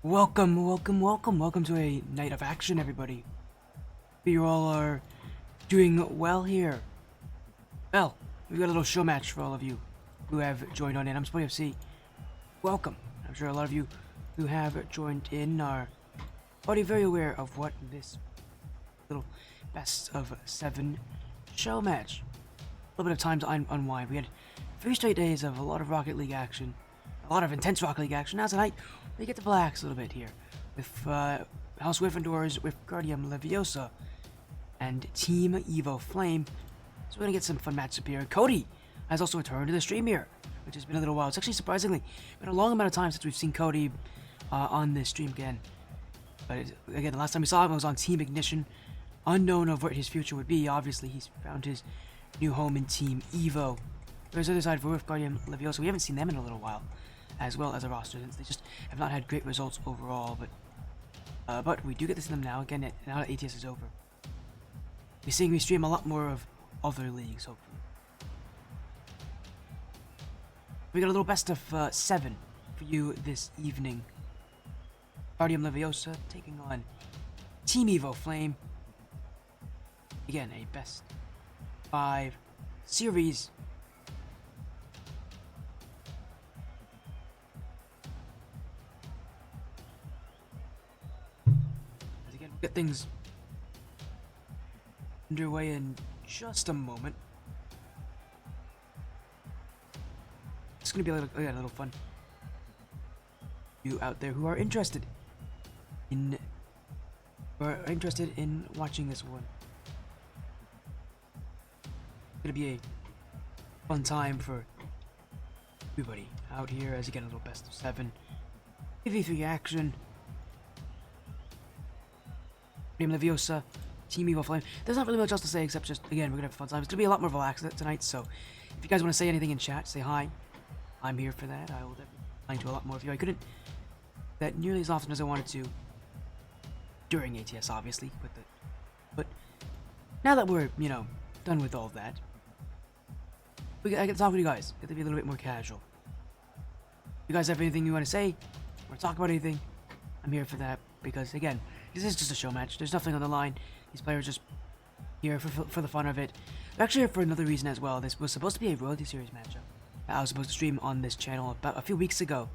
Welcome to a night of action, everybody. You all are doing well here. Well, we've got a little show match for all of you who have joined on in. I'm Spy FC. Welcome. I'm sure a lot of you who have joined in are already very aware of what this little best of 7 show match. A little bit of time to unwind. We had 3 straight days of a lot of Rocket League action, a lot of intense Rocket League action. Now tonight, we get to relax a little bit here with House Wyffgardium's Wyffgardium Leviosa and Team Evo Flame. So we're gonna get some fun matchups here. Cody has also returned to the stream here, which has been a little while. It's actually surprisingly been a long amount of time since we've seen Cody on this stream again. But again, the last time we saw him was on Team Ignition, unknown of what his future would be. Obviously, he's found his new home in Team Evo. There's the other side for Wyffgardium Leviosa. We haven't seen them in a little while, as well as a roster, since they just have not had great results overall. But we do get to see them now. Again, now that ATS is over, we're seeing we stream a lot more of other leagues. Hopefully, we got a little best of 7 for you this evening. Wyffgardium Leviosa taking on Team Evo Flame. Again, a best 5 series. Again, we'll get things underway in just a moment. It's gonna be a little fun. You out there who are interested in watching this one. It's gonna be a fun time for everybody out here as again a little best of 7. 3v3 action. Team Leviosa, Team Evo Flame. There's not really much else to say except just, again, we're gonna have a fun time. It's gonna be a lot more relaxed tonight, so if you guys want to say anything in chat, say hi. I'm here for that. I will definitely reply to a lot more of you. I couldn't that nearly as often as I wanted to during ATS, obviously, but now that we're, done with all of that, I get to talk with you guys. Get to be a little bit more casual. If you guys have anything you want to say, or talk about anything, I'm here for that, because again, this is just a show match. There's nothing on the line. These players are just here for the fun of it. They're actually here for another reason as well. This was supposed to be a Royalty Series matchup that I was supposed to stream on this channel about a few weeks ago.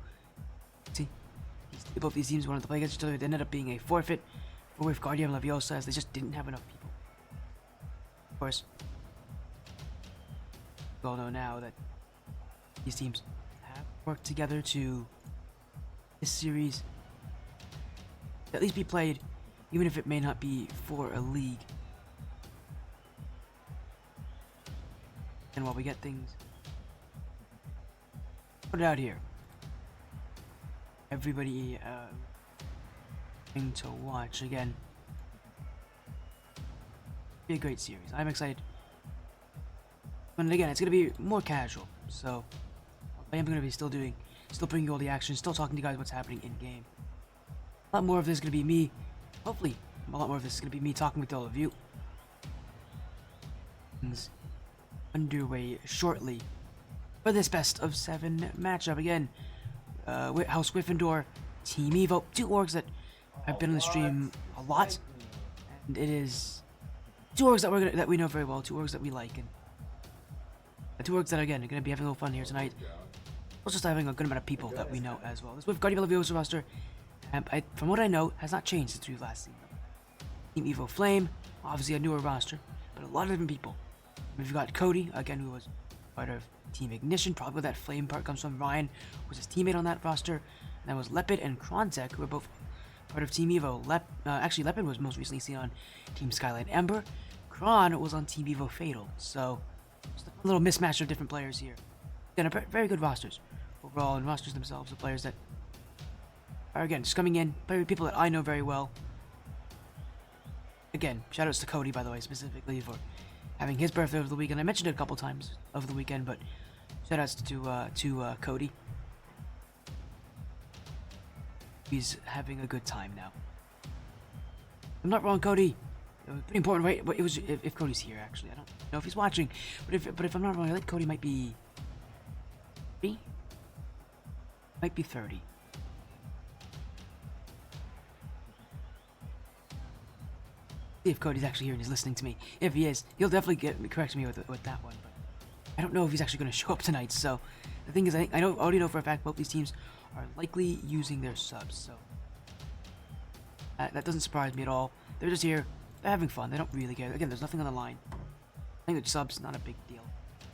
See, both these teams wanted to play against each other. It ended up being a forfeit for Wyffgardium and Leviosa as they just didn't have enough people. Of course, we all know now that these teams have worked together to this series at least be played, even if it may not be for a league. And while we get things put out here, everybody thing to watch again. Be a great series. I'm excited. And again, it's gonna be more casual, so I am gonna be still bringing you all the action, still talking to you guys what's happening in game. A lot more of this is gonna be me. Hopefully, a lot more of this is gonna be me talking with all of you. Things underway shortly for this best of 7 matchup again. House Gryffindor, Team Evo, 2 orgs that have been on the stream a lot, and it is 2 orgs that we know very well, 2 orgs that we like, and 2 orgs that again are gonna be having a little fun here tonight. Also, just having a good amount of people that we know as well. This Wyffgardium Leviosa roster, from what I know, has not changed since we've last seen them. Team Evo Flame, obviously a newer roster, but a lot of different people. We've got Cody again, who was part of Team Ignition, probably where that flame part comes from. Ryan was his teammate on that roster, and that was Lepid and Krontek, who were both part of Team Evo. Actually, Lepid was most recently seen on Team Skyline Ember. Kron was on Team Evo Fatal, so just a little mismatch of different players here. Again, very good rosters overall, and rosters themselves of players that are again just coming in, people that I know very well. Again, shoutouts to Cody, by the way, specifically for having his birthday over the weekend. I mentioned it a couple times over the weekend, but shoutouts to Cody. He's having a good time now. I'm not wrong, Cody. Pretty important, right? But it was if Cody's here. Actually, I don't know if he's watching, but if I'm not wrong, I think Cody might be 30. Might be 30. See if Cody's actually here and he's listening to me. If he is, he'll definitely correct me with that one. But I don't know if he's actually going to show up tonight. So the thing is, I already know for a fact both these teams are likely using their subs. So that doesn't surprise me at all. They're just here. They're having fun. They don't really care. Again, there's nothing on the line. I think the subs not a big deal.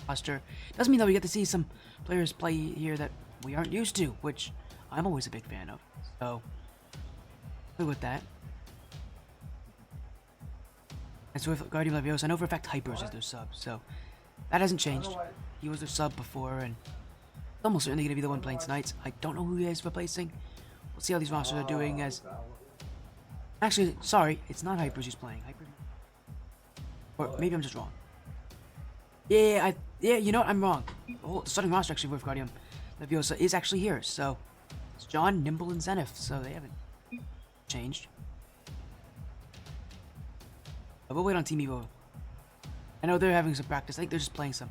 Roster doesn't mean that we get to see some players play here that we aren't used to, which I'm always a big fan of. So good with that. And so with Wyffgardium Leviosa, I know for a fact Hypers is their sub, so that hasn't changed. He was their sub before, and almost certainly going to be the one playing tonight. I don't know who he is replacing. We'll see how these rosters are doing. As actually, sorry, it's not Hypers who's playing. Hypers, or maybe I'm just wrong. Yeah, you know what? I'm wrong. The starting roster actually with Wyffgardium Leviosa is actually here. So it's John, Nimble, and Zenith. So they haven't changed. But we'll wait on Team Evo. I know they're having some practice. I think they're just playing some.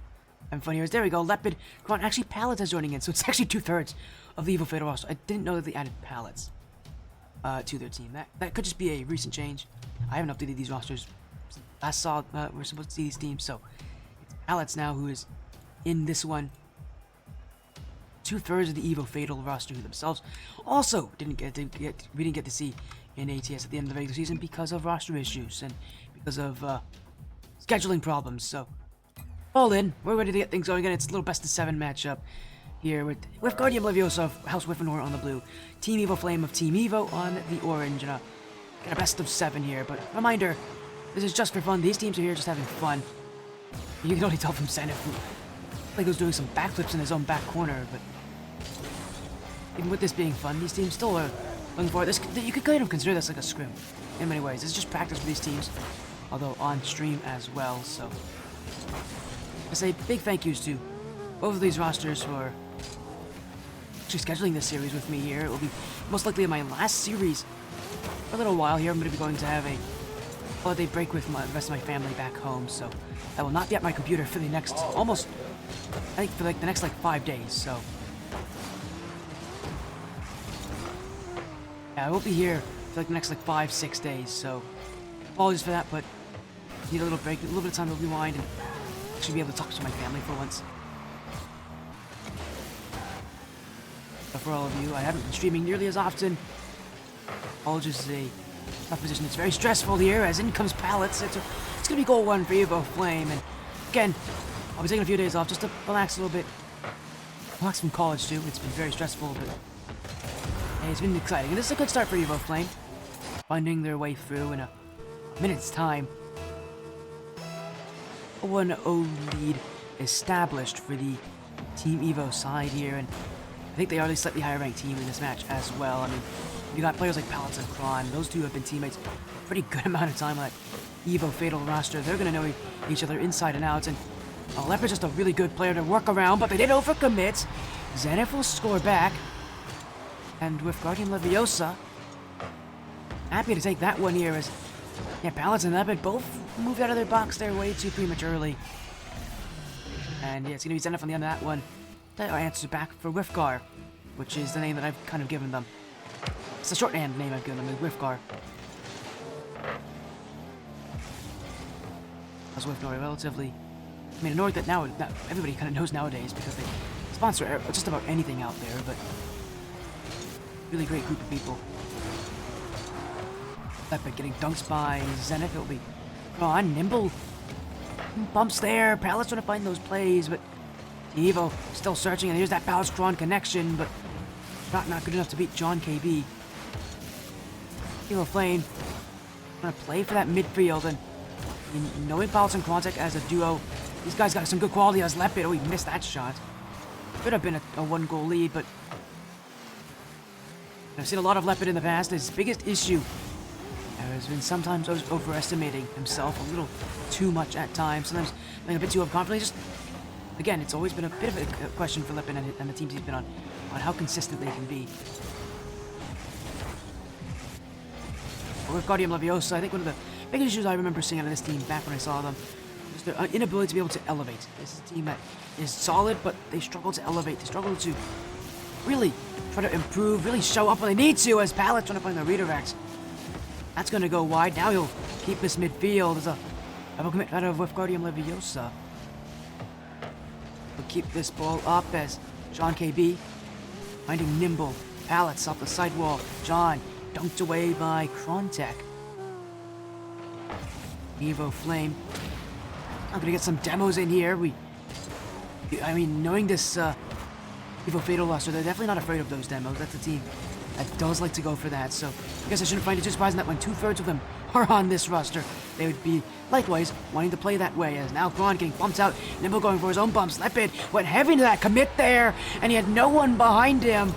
Having fun here. There we go. Leopard. Come on. Actually, Pallets is joining in. So it's actually 2/3 of the Evo Fatal roster. I didn't know that they added Pallets to their team. That could just be a recent change. I haven't updated these rosters since last saw we're supposed to see these teams. So it's Pallets now who is in this one. 2/3 of the Evo Fatal roster who themselves also we didn't get to see in ATS at the end of the regular season because of roster issues and because of scheduling problems. So all in, we're ready to get things going again. It's a little best of 7 matchup here with Wyffgardium Leviosa of House Wyffenor on the blue, Team Evo Flame of Team Evo on the orange, and got a best of 7 here. But reminder, this is just for fun. These teams are here just having fun. You can only tell from Zenith who like he was doing some backflips in his own back corner, but even with this being fun, these teams still are looking for this. You could kind of consider this like a scrim in many ways. It's just practice for these teams, although on stream as well. So I say big thank yous to both of these rosters for actually scheduling this series with me here. It will be most likely my last series for a little while here. I'm going to be going to have a holiday break with the rest of my family back home, so I will not be at my computer for the next I think for like the next 5 days. So yeah, I won't be here for like the next 5-6 days. So apologies for that, but need a little break, a little bit of time to rewind and actually be able to talk to my family for once. But for all of you, I haven't been streaming nearly as often. Apologies is a tough position. It's very stressful here as in comes Pallets. It's going to be goal 1 for Evo Flame. And again, I'll be taking a few days off just to relax a little bit. Relax from college too. It's been very stressful, but hey, it's been exciting. And this is a good start for Evo Flame. Finding their way through in a minute's time. A 1-0 lead established for the Team Evo side here, and I think they are a slightly higher ranked team in this match as well. I mean, you got players like Pallets and Kron. Those two have been teammates for a pretty good amount of time on that Evo Fatal roster. They're going to know each other inside and out, and Leopard's just a really good player to work around, but they did overcommit. Zenith will score back, and with Wyffgardium Leviosa happy to take that one here as Pallets and Leopard both moved out of their box there way too prematurely. And yeah, it's going to be Zenith on the end of that one. That answers back for Wyffgar, which is the name that I've kind of given them. It's the shorthand name I've given them, is Wyffgar. As Wyffgar, relatively, I mean, a North that now everybody kind of knows nowadays because they sponsor just about anything out there, but really great group of people. Leopard getting dunked by Zenith. It'll be on Nimble. Bumps there. Pallets trying to find those plays, but Evo still searching, and here's that Pallets Kron connection, but not good enough to beat John KB. Evo Flame gonna play for that midfield, and knowing Pallets and Krontek as a duo, these guys got some good quality as Leopard. Oh, he missed that shot. Could have been a 1-goal lead, but I've seen a lot of Leopard in the past. His biggest issue has been sometimes overestimating himself a little too much at times, sometimes being a bit too overconfident. Just, again, it's always been a bit of a question for Leopard and the teams he's been on how consistent they can be. Wyffgardium Leviosa, I think one of the biggest issues I remember seeing out of this team back when I saw them was their inability to be able to elevate. This is a team that is solid, but they struggle to elevate. They struggle to really try to improve, really show up when they need to, as Pallets trying to find the redirects. That's going to go wide. Now he'll keep this midfield. There's a double commit out of Wyffgardium Leviosa. We'll keep this ball up as John KB finding nimble pallets off the sidewall. John dunked away by Krontek. Evo Flame. I'm gonna get some demos in here. I mean, knowing this Evo Fatal roster, they're definitely not afraid of those demos. That's a team that does like to go for that. So I guess I shouldn't find it too surprising that when 2/3 of them are on this roster, they would be likewise wanting to play that way. As now Kron getting bumped out, Nimble going for his own bumps. Lepid went heavy into that commit there, and he had no one behind him.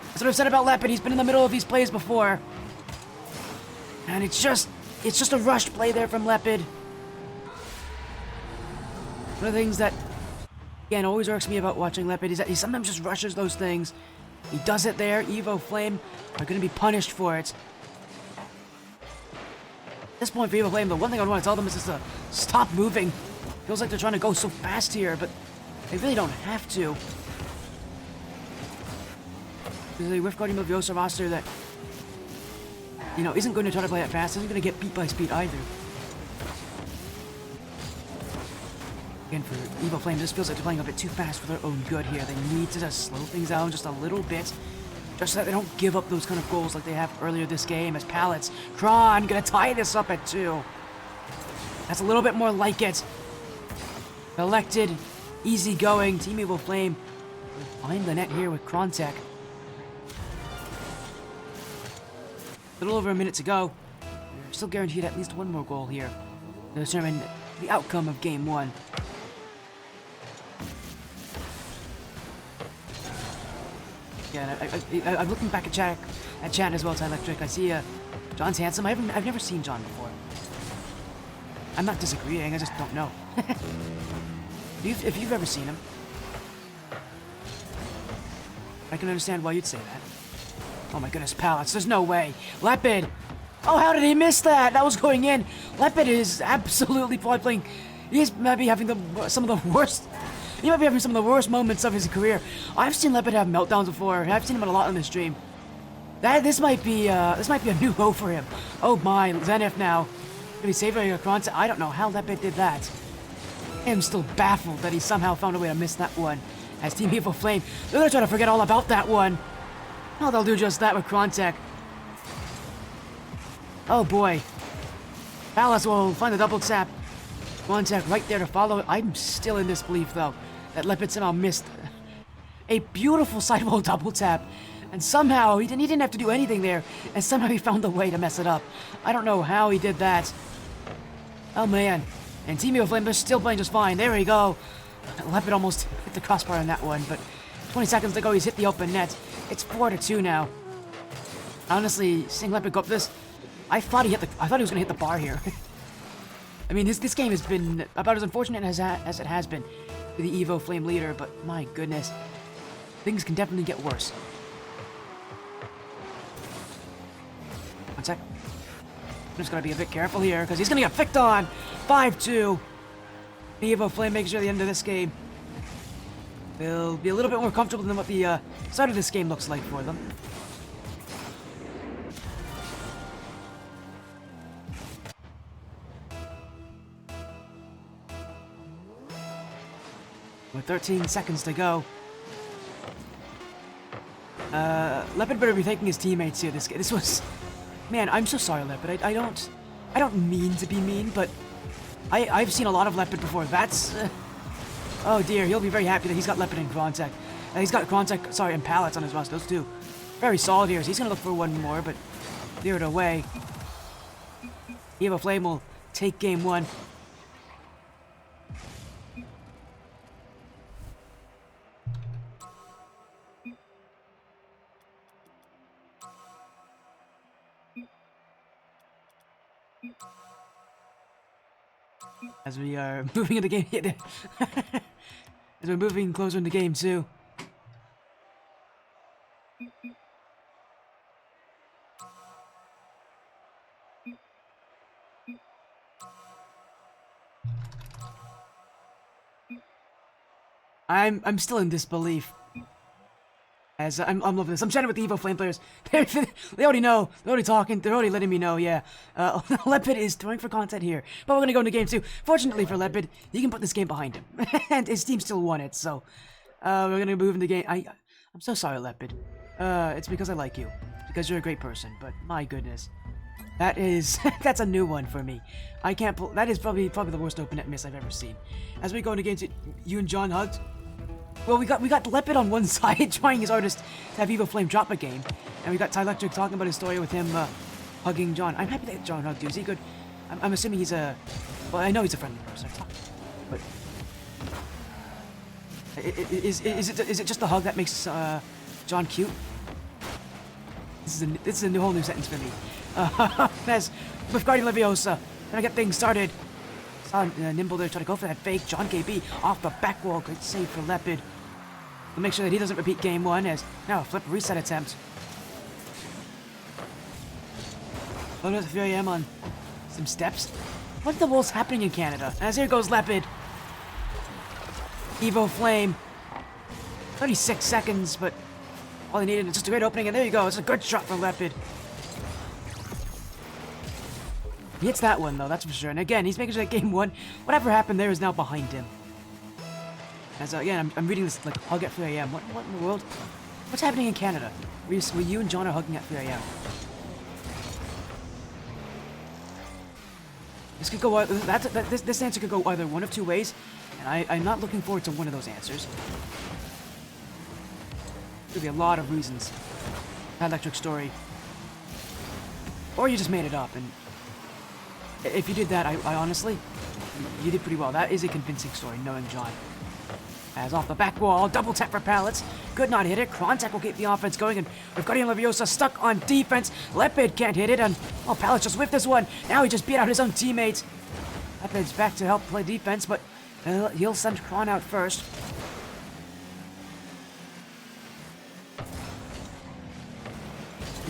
That's what I've said about Lepid. He's been in the middle of these plays before, and it's just a rushed play there from Lepid. One of the things that, again, always irks me about watching Lepid is that he sometimes just rushes those things. He does it there. Evo Flame are going to be punished for it. At this point for Evo Flame, the one thing I want to tell them is just to stop moving. Feels like they're trying to go so fast here, but they really don't have to. There's a Wyffgardium Leviosa roster that, you know, isn't going to try to play it fast, isn't going to get beat by speed either. Again, for Evo Flame, this feels like they're playing a bit too fast for their own good here. They need to just slow things down just a little bit, just so that they don't give up those kind of goals like they have earlier this game. As Pallets, Kron gonna tie this up at 2. That's a little bit more like it. Collected, easy-going. Team Evo Flame will find the net here with Krontek. A little over a minute to go. We're still guaranteed at least one more goal here to determine the outcome of Game 1. Yeah, I'm looking back at chat as well, to Electric. I see John's handsome. I've never seen John before. I'm not disagreeing. I just don't know. If you've ever seen him, I can understand why you'd say that. Oh my goodness, Pallets! There's no way. Lepid. Oh, how did he miss that? That was going in. Lepid is absolutely probably playing. He might be having some of the worst. He might be having some of the worst moments of his career. I've seen Lepid have meltdowns before. I've seen him a lot on the stream. This might be a new low for him. Oh my, Zenith now. Gonna be saving a Krontek. I don't know how Lepid did that. I'm still baffled that he somehow found a way to miss that one. As Team Evo Flame, they're gonna try to forget all about that one. Oh, they'll do just that with Krontek. Oh boy. Palace will find the double tap. Krontek right there to follow. I'm still in disbelief though that Lepid somehow missed a beautiful sidewall double tap. And somehow, he didn't have to do anything there, and somehow he found a way to mess it up. I don't know how he did that. Oh man. And Team Evo Flame is still playing just fine. There we go. Lepid almost hit the crossbar on that one, but 20 seconds to go, he's hit the open net. It's 4-2 now. Honestly, seeing Lepid go up this, I thought he was gonna hit the bar here. I mean, this game has been about as unfortunate as it has been for the Evo Flame leader, but my goodness, things can definitely get worse. One sec. I'm just gonna be a bit careful here because he's gonna get picked on. 5-2. Evo Flame makes sure the end of this game will be a little bit more comfortable than what the start of this game looks like for them. With 13 seconds to go. Lepid better be thanking his teammates here. This was... Man, I'm so sorry, Lepid. I don't mean to be mean, but I've seen a lot of Lepid before. That's... oh dear, he'll be very happy that he's got Lepid and Krontek. He's got Krontek, sorry, and Pallets on his roster. Those two. Very solid here. So he's gonna look for one more, but clear it away. Evo Flame will take game 1. As we are moving into game, as we're moving closer into game 2. I'm still in disbelief As I'm loving this. I'm chatting with the Evo Flame players. They already know. They're already talking. They're already letting me know, yeah. Lepid is throwing for content here. But we're going to go into game 2. Fortunately for Lepid, he can put this game behind him. And his team still won it, so... we're going to move into game... I'm so sorry, Lepid. It's because I like you. Because you're a great person. But my goodness. That is... that's a new one for me. I can't... That is probably the worst open net miss I've ever seen. As we go into game 2, you and John hugged. Well, we got Lepid on one side trying his hardest to have Evo Flame drop a game, and we got Ty Electric talking about his story with him hugging John. I'm happy that John hugged you. Is he good? I'm assuming he's a... Well, I know he's a friendly person. But is it just the hug that makes John cute? This is a whole new sentence for me. As Wyffgardium Leviosa, gonna get things started. Saw Nimble there try to go for that fake. John KB off the back wall. Great save for Lepid. We'll make sure that he doesn't repeat game 1 as now a flip reset attempt. Look at the Fury M on some steps. What the world's happening in Canada? As here goes Lepid. Evo Flame. 36 seconds, but all he needed is just a great opening, and there you go. It's a good shot for Lepid. He hits that one, though, that's for sure. And again, he's making sure that game 1, whatever happened there is now behind him. As, again, I'm reading this, like, hug at 3 a.m. What in the world? What's happening in Canada? Where you and John are hugging at 3 a.m.? This could go, this answer could go either one of two ways, and I'm not looking forward to one of those answers. There'll be a lot of reasons. That electric story. Or you just made it up, and... If you did that, I honestly, you did pretty well. That is a convincing story, knowing John. As off the back wall, double tap for pallets. Could not hit it. Krontek will keep the offense going, and Wyffgardium Leviosa stuck on defense. Lepid can't hit it, and oh, pallets just whiffed this one. Now he just beat out his own teammates. Lepid's back to help play defense, but he'll send Kron out first.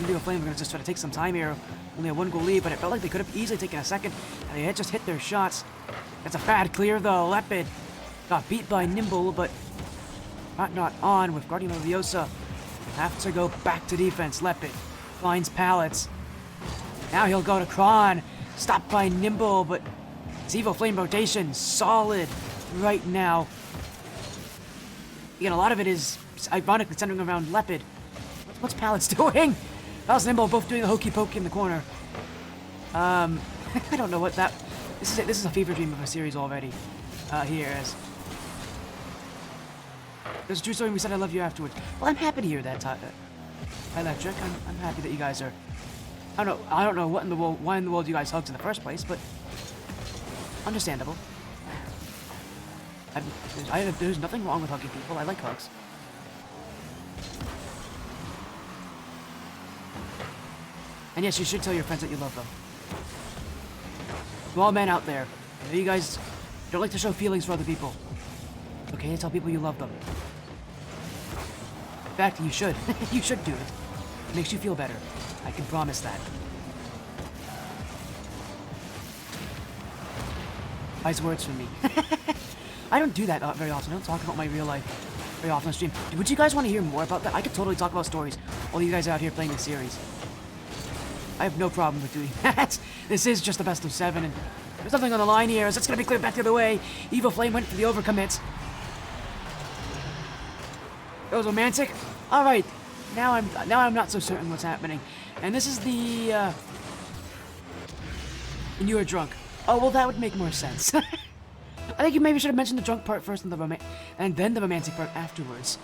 Evo Flame are going to just try to take some time here. Only a 1-goal lead, but it felt like they could have easily taken a second, and they had just hit their shots. That's a bad clear, though. Lepid got beat by Nimble, but not on with Wyffgardium Leviosa. Have to go back to defense. Lepid finds pallets. Now he'll go to Kron. Stopped by Nimble, but his Evo Flame rotation solid right now. Again, a lot of it is ironically centering around Lepid. What's Pallets doing? Pallets and Nimble both doing the hokey pokey in the corner. I don't know what that... This is a fever dream of a series already. Here, as... There's a true story, and we said I love you afterwards. Well, I'm happy to hear that, Electric. I'm happy that you guys are... I don't know what in the world, why in the world you guys hugged in the first place, but... Understandable. There's nothing wrong with hugging people. I like hugs. And yes, you should tell your friends that you love them. To all men out there, if you guys don't like to show feelings for other people, it's okay to tell people you love them. In fact, you should. You should do it. It makes you feel better. I can promise that. Wise words from me. I don't do that very often. I don't talk about my real life very often on stream. Would you guys want to hear more about that? I could totally talk about stories while you guys are out here playing this series. I have no problem with doing that. This is just the best of 7, and there's nothing on the line here, as it's going to be cleared back the other way. Evo Flame went for the overcommit. That was romantic. All right, now I'm not so certain what's happening, and this is the. And you were drunk. Oh well, that would make more sense. I think you maybe should have mentioned the drunk part first, and then the romantic part afterwards.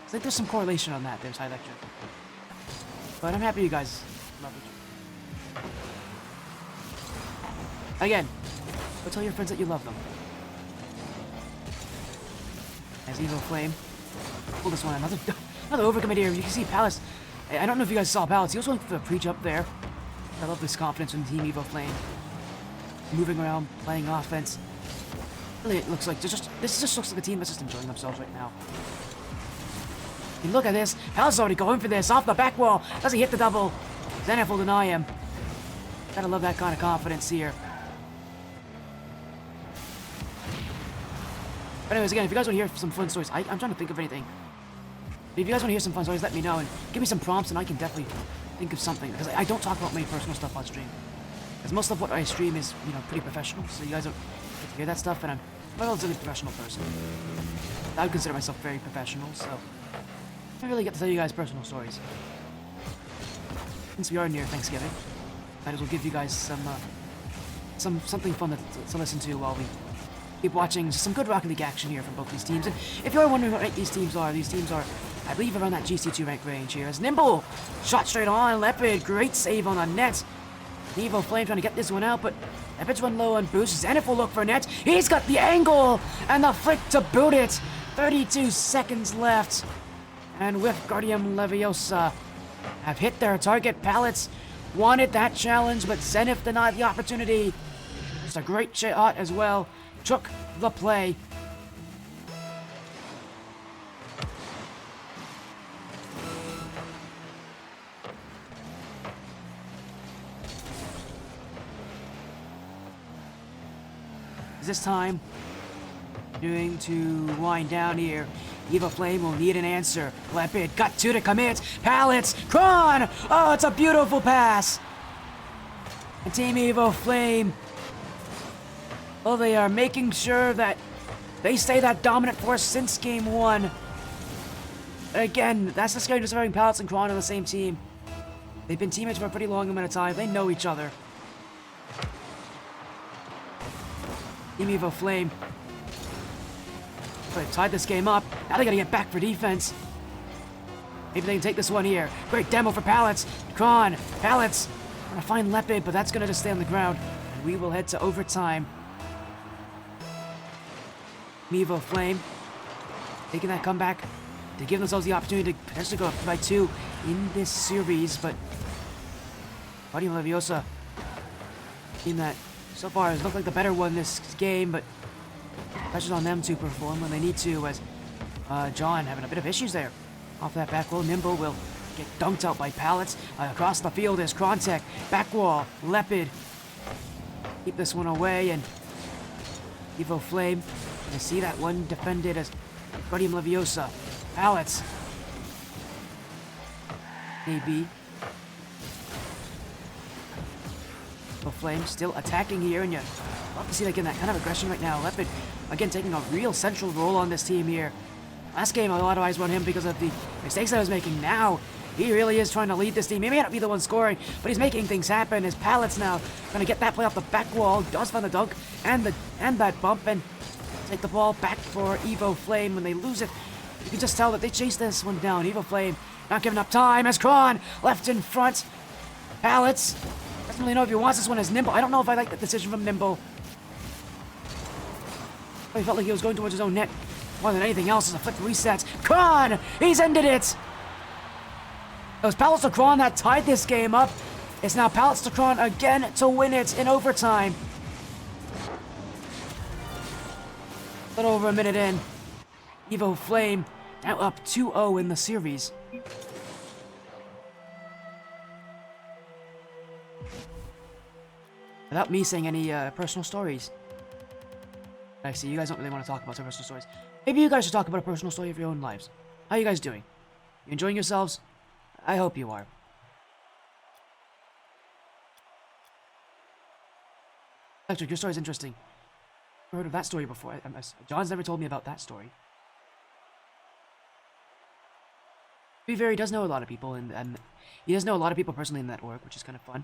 I think there's some correlation on that. There's High Electric. But I'm happy you guys love it. Again, go tell your friends that you love them. As Evo Flame. Pull this one. Another overcommit here. You can see Palace. I don't know if you guys saw Palace. He also went for the preach up there. I love this confidence from Team Evo Flame. Moving around, playing offense. Really, it looks like this just looks like a team that's just enjoying themselves right now. And look at this. Palace is already going for this. Off the back wall. Does he hit the double? Zenith will deny him. Gotta love that kind of confidence here. But anyways, again, if you guys want to hear some fun stories, I'm trying to think of anything. If you guys want to hear some fun stories, let me know and give me some prompts, and I can definitely think of something. Because I don't talk about many personal stuff on stream. Because most of what I stream is, pretty professional. So you guys don't get to hear that stuff, and I'm a relatively professional person. I would consider myself very professional, so I don't really get to tell you guys personal stories. Since we are near Thanksgiving, might as well give you guys something fun to listen to while we keep watching some good Rocket League action here from both these teams. And if you are wondering what rank these teams are, I believe, around that GC2 rank range here. As Nimble shot straight on, Leopard, great save on the net. Evo Flame trying to get this one out, but Leopard's run low on boost. Zenith will look for net. He's got the angle and the flick to boot it. 32 seconds left. And Wyffgardium Leviosa have hit their target. Pallets wanted that challenge, but Zenith denied the opportunity. Just a great shot as well. Took the play. This time, doing to wind down here. Evo Flame will need an answer. Leopard got two to commit. Pallets, Kron! Oh, it's a beautiful pass. And Team Evo Flame, well, they are making sure that they stay that dominant force since game one. Again, that's the scary, just having Pallets and Kron on the same team. They've been teammates for a pretty long amount of time. They know each other. Team Evo Flame. They've tied this game up. Now they gotta get back for defense. Maybe they can take this one here. Great demo for Pallets. Kron, Pallets. Gonna find Leopard, but that's gonna just stay on the ground. And we will head to overtime. Evo Flame taking that comeback to give themselves the opportunity to potentially go up by 2 in this series, but Wyffgardium Leviosa, team that so far has looked like the better one this game, but pressure's on them to perform when they need to, as John having a bit of issues there. Off that back wall, Nimble will get dunked out by Pallets. Across the field is Krontek. Back wall, Leopard. Keep this one away, and Evo Flame. I see that one defended as Wyffgardium Leviosa. Pallets. AB. Evo Flame still attacking here, and you love to see like in that kind of aggression right now. Leopard, again, taking a real central role on this team here. Last game, a lot of eyes on him because of the mistakes that I was making. Now, he really is trying to lead this team. He may not be the one scoring, but he's making things happen. His Pallets now going to get that play off the back wall. Does find the dunk and that bump, and take the ball back for Evo Flame. When they lose it, you can just tell that they chase this one down. Evo Flame not giving up time as Kron left in front. Pallets doesn't really know if he wants this one as Nimble. I don't know if I like that decision from Nimble. He felt like he was going towards his own net more than anything else as a flick resets. Kron! He's ended it! It was Pallets to Kron that tied this game up. It's now Pallets to Kron again to win it in overtime. A little over a minute in. Evo Flame now up 2-0 in the series. Without me saying any personal stories. I see you guys don't really want to talk about some personal stories. Maybe you guys should talk about a personal story of your own lives. How are you guys doing? You enjoying yourselves? I hope you are. Electric, your story's interesting. I've heard of that story before. John's never told me about that story. To be fair, he does know a lot of people, and he does know a lot of people personally in that org, which is kind of fun.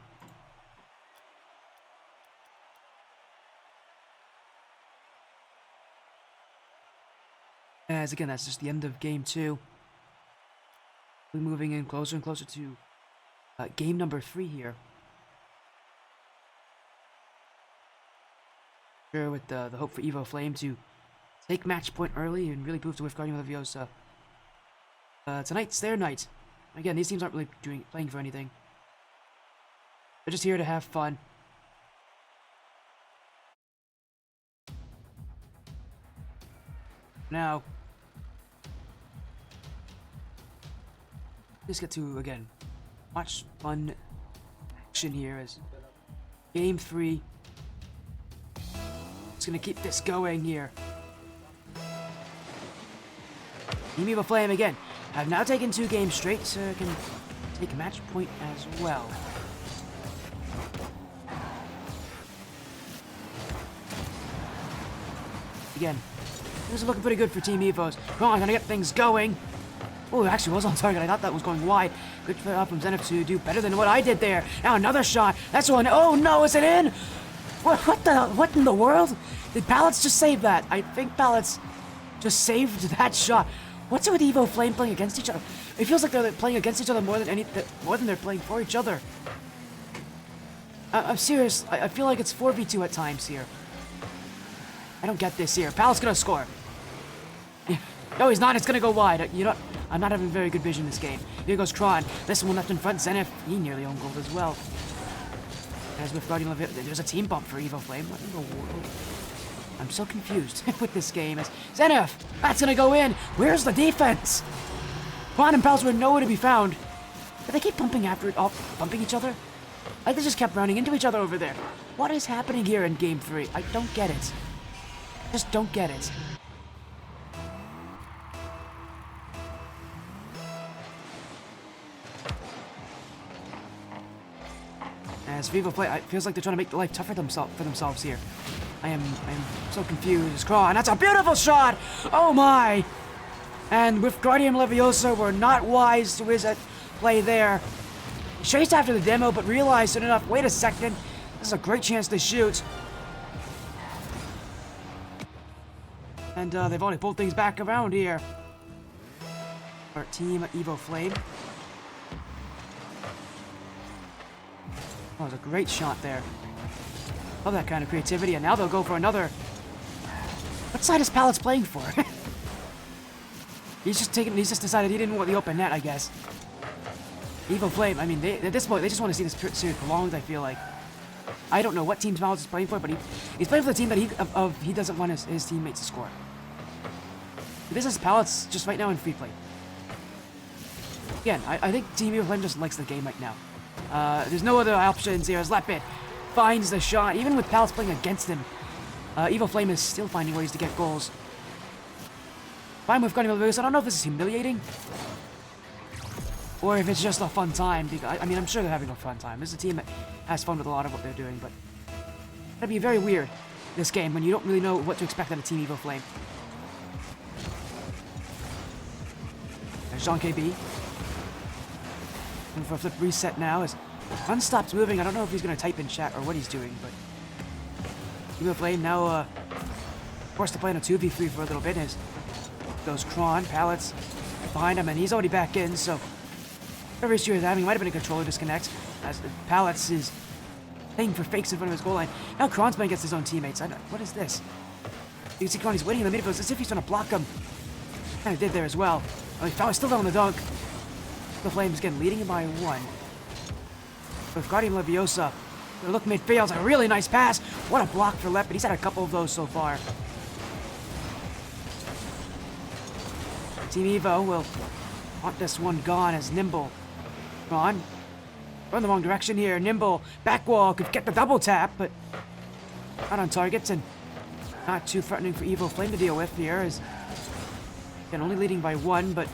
As again, that's just the end of game 2. We're moving in closer and closer to game number 3 here. Sure, with the hope for Evo Flame to take match point early and really prove to Wyffgardium Leviosa. Tonight's their night. Again, these teams aren't really playing for anything. They're just here to have fun. Now, just get to, again, watch fun action here as game 3. It's gonna keep this going here. Team Evo Flame again. have now taken 2 games straight, so can take a match point as well. Again, things are looking pretty good for Team Evos. Come on, gonna get things going. Oh, it actually was on target. I thought that was going wide. Good from Zenith to do better than what I did there. Now another shot. That's one. Oh no, is it in? What in the world? Did Pallets just save that? I think Pallets just saved that shot. What's it with Evo Flame playing against each other? It feels like they're playing against each other more than they're playing for each other. I'm serious. I feel like it's 4v2 at times here. I don't get this here. Pallets gonna score. No, he's not. It's gonna go wide. I'm not having very good vision this game. Here goes Tron. This one left in front. Zenith, he nearly owned gold as well. As Wyffgardium, there's a team bump for Evo Flame. What in the world? I'm so confused with this game. As Zenith, that's gonna go in. Where's the defense? Tron and Pals were nowhere to be found. Did they keep bumping bumping each other? Like they just kept running into each other over there. What is happening here in Game 3? I don't get it. Just don't get it. As Vivo play, it feels like they're trying to make the life tougher for themselves here. I am so confused. Craw, that's a beautiful shot! Oh my! And Wyffgardium Leviosa were not wise to his play there. He chased after the demo, but realized soon enough, wait a second, this is a great chance to shoot. And they've already pulled things back around here. Our team Evo Flame. Oh, it was a great shot there. Love that kind of creativity, and now they'll go for another. What side is Pallets playing for? He's just decided he didn't want the open net, I guess. Evo Flame, I mean, at this point, they just want to see this series prolonged, I feel like. I don't know what team Pallets is playing for, but he's playing for the team that he doesn't want his teammates to score. This is Pallets just right now in free play. Again, I think Team Evo Flame just likes the game right now. There's no other options here as Lepid finds the shot. Even with Pallets playing against him, Evo Flame is still finding ways to get goals. Fine with Wyffgardium Leviosa. I don't know if this is humiliating or if it's just a fun time. Because, I mean, I'm sure they're having a fun time. This is a team that has fun with a lot of what they're doing, but that'd be very weird, this game, when you don't really know what to expect out of Team Evo Flame. There's Jean KB. Looking for a flip reset now as Run stops moving. I don't know if he's going to type in chat or what he's doing, but Evo Flame now forced to play in a 2v3 for a little bit as goes Kron. Pallets behind him, and he's already back in, so whatever issue he's having, might have been a controller disconnect as Pallets is playing for fakes in front of his goal line. Now Kron's playing against his own teammates. What is this? You can see Kron, he's waiting in the midfield as if he's trying to block him. Kind of did there as well. Oh, he's still down the dunk. The Flames again leading him by 1. Wyffgardium Leviosa. Look midfield. It's a really nice pass. What a block for Lepid. He's had a couple of those so far. Team Evo will want this one gone as Nimble. Gone. We're in the wrong direction here. Nimble. Back wall. Could get the double tap, but not on target and not too threatening for Evo Flame to deal with here. Is again only leading by 1, but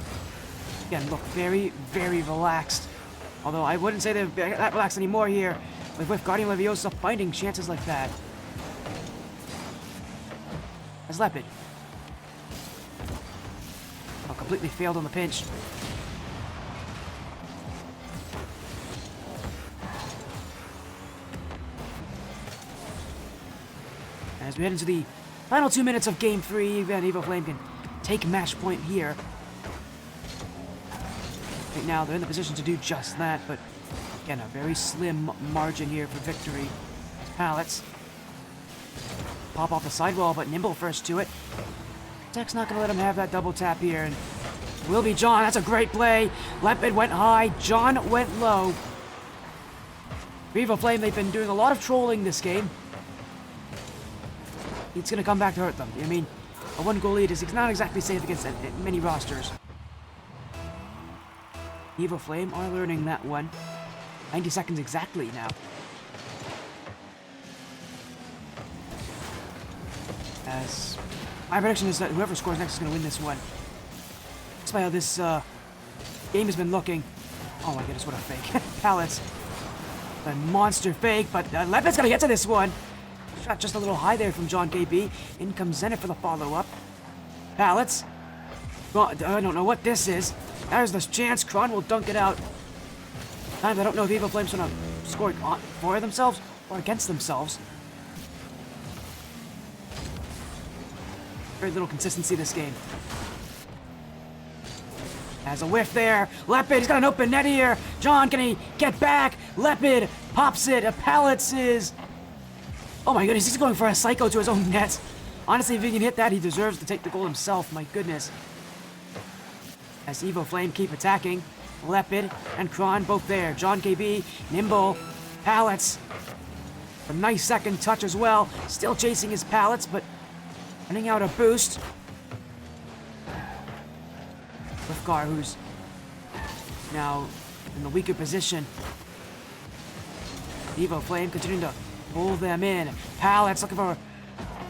again look very, very relaxed. Although I wouldn't say they're that relaxed anymore here with Wyffgardium Leviosa finding chances like that. As Lepid. Oh, completely failed on the pinch. As we head into the final 2 minutes of Game 3, Evo Flame can take match point here. Right now, they're in the position to do just that, but again, a very slim margin here for victory. Pallets pop off the sidewall, but Nimble first to it. Tech's not going to let him have that double tap here, and will be John. That's a great play. Lepid went high, John went low. Evo Flame, they've been doing a lot of trolling this game. It's going to come back to hurt them. I mean, a 1-goal lead is not exactly safe against many rosters. Evo Flame are learning that one. 90 seconds exactly now. As my prediction is that whoever scores next is going to win this one. Despite how this Game has been looking. Oh my goodness, what a fake. Pallets. A monster fake, but Lepid's gonna get to this one. Shot just a little high there from John KB. In comes Zenith for the follow-up. Pallets. Well, I don't know what this is. There's the chance. Kron will dunk it out. I don't know if Evil Flame's gonna score for themselves or against themselves. Very little consistency this game. Has a whiff there. Lepid, he's got an open net here. John, can he get back? Lepid pops it. A Pallets is... Oh my goodness, he's going for a psycho to his own net. Honestly, if he can hit that, he deserves to take the goal himself. My goodness. As Evo Flame keep attacking. Lepid and Kron both there. John KB, nimble. Pallets. A nice second touch as well. Still chasing his Pallets, but running out a boost. Wyffgar, who's now in the weaker position. Evo Flame continuing to pull them in. Pallets looking for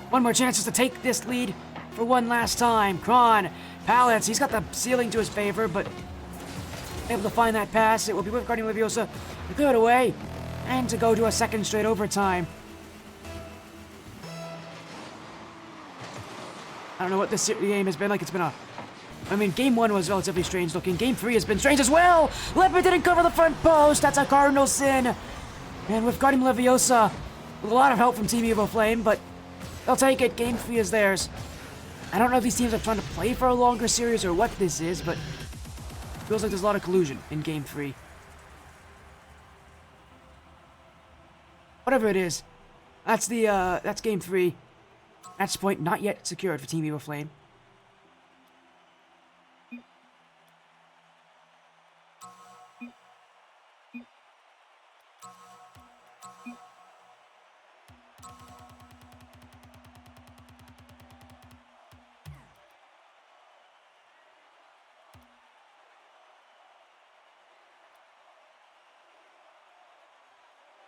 one more chance just to take this lead for one last time. Kron, Pallets, he's got the ceiling to his favor, but able to find that pass. It will be Wyffgardium Leviosa to clear it away and to go to a second straight overtime. I don't know what this game has been like. It's been game 1 was relatively strange looking. Game 3 has been strange as well. Lepid didn't cover the front post. That's a cardinal sin. And Wyffgardium Leviosa with a lot of help from Team Evo Flame, but they'll take it. Game 3 is theirs. I don't know if these teams are trying to play for a longer series or what this is, but it feels like there's a lot of collusion in Game 3. Whatever it is, that's Game 3. Match point not yet secured for Team Evo Flame.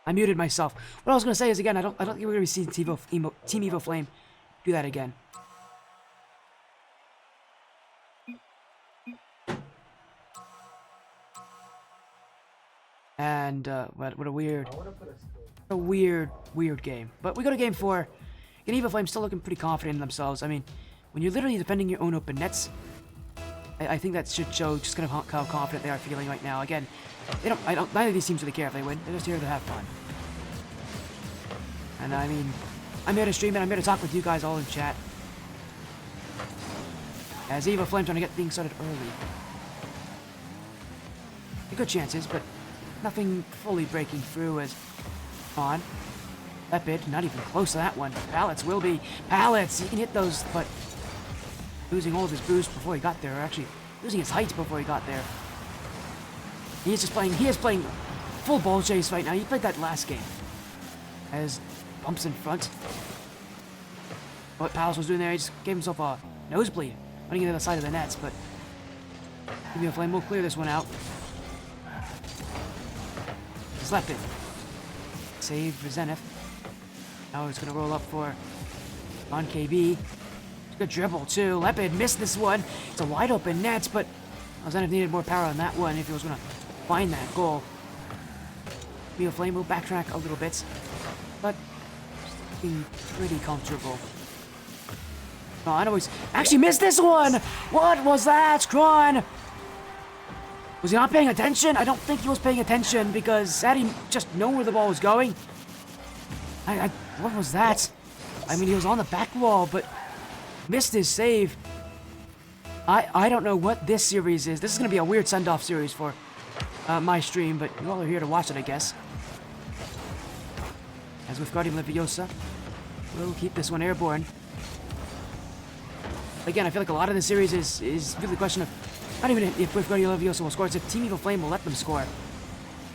I muted myself. What I was going to say is, again, I don't think we're going to see Team Evo Flame do that again. And what a weird game. But we go to game 4. And Evo Flame still looking pretty confident in themselves. I mean, when you're literally defending your own open nets, I think that should show just kind of how confident they are feeling right now. Again, neither of these teams really care if they win. They're just here to have fun. And I mean, I'm here to stream it. I'm here to talk with you guys all in chat. As Evo Flame trying to get things started early. Good chances, but nothing fully breaking through as on. Lepid, not even close to that one. Pallets will be. Pallets, he can hit those, but losing all of his boost before he got there, or actually losing his height before he got there. He is playing full ball chase right now. He played that last game. As bumps in front. What Palace was doing there, he just gave himself a nosebleed, running into the side of the nets, but Evo Flame will clear this one out. He's left it. Save for Zenith. Now it's going to roll up for on KB. Good dribble, too. Lepid missed this one. It's a wide open net, but Zenith needed more power on that one if he was going to find that goal. Evo Flame will backtrack a little bit, but looking pretty comfortable. Oh, I know he's actually missed this one! What was that? Kron! Was he not paying attention? I don't think he was paying attention because had he just known where the ball was going. What was that? I mean, he was on the back wall, but missed his save. I don't know what this series is. This is going to be a weird send-off series for my stream, but you all are here to watch it, I guess. As Wyffgardium Leviosa will keep this one airborne. Again, I feel like a lot of the series is really a question of not even if Wyffgardium Leviosa will score, it's if Team Evo Flame will let them score.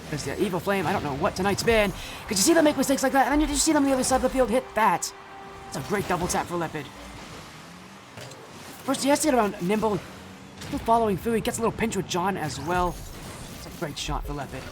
Because the Evo Flame, I don't know what tonight's been. Because you see them make mistakes like that, and then you just see them on the other side of the field hit that. It's a great double tap for Lepid. First, he has to get around Nimble. Still following through. He gets a little pinch with John as well. It's a great shot for Lepid.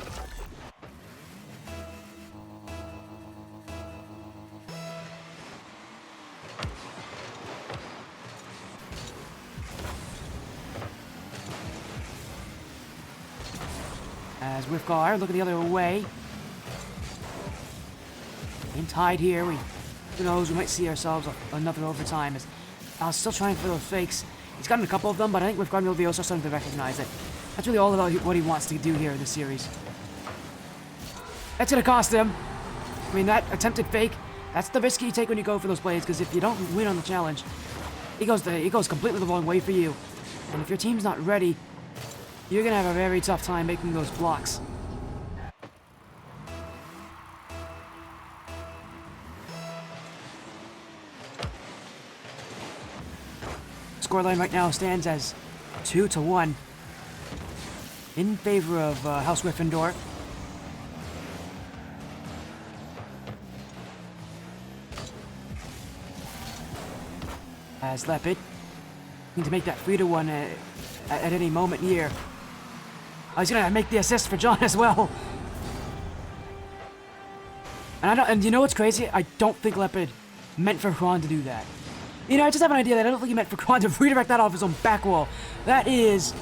As Wyffgardium looking the other way. Game tied here. Who knows? We might see ourselves another overtime. As Al's still trying for those fakes. He's gotten a couple of them, but I think Wyffgardium and Leviosa are starting to recognize it. That's really all about what he wants to do here in this series. That's gonna cost him. I mean, that attempted fake, that's the risk you take when you go for those plays, because if you don't win on the challenge, it goes completely the wrong way for you. And if your team's not ready, you're gonna have a very tough time making those blocks. Scoreline right now stands as 2-1 in favor of House Gryffindor. As Lepid need to make that 3-1 at any moment here. Oh, he's gonna make the assist for John as well. And you know what's crazy? I don't think Lepid meant for Kron to do that. You know, I just have an idea that I don't think he meant for Kron to redirect that off his own back wall. That is...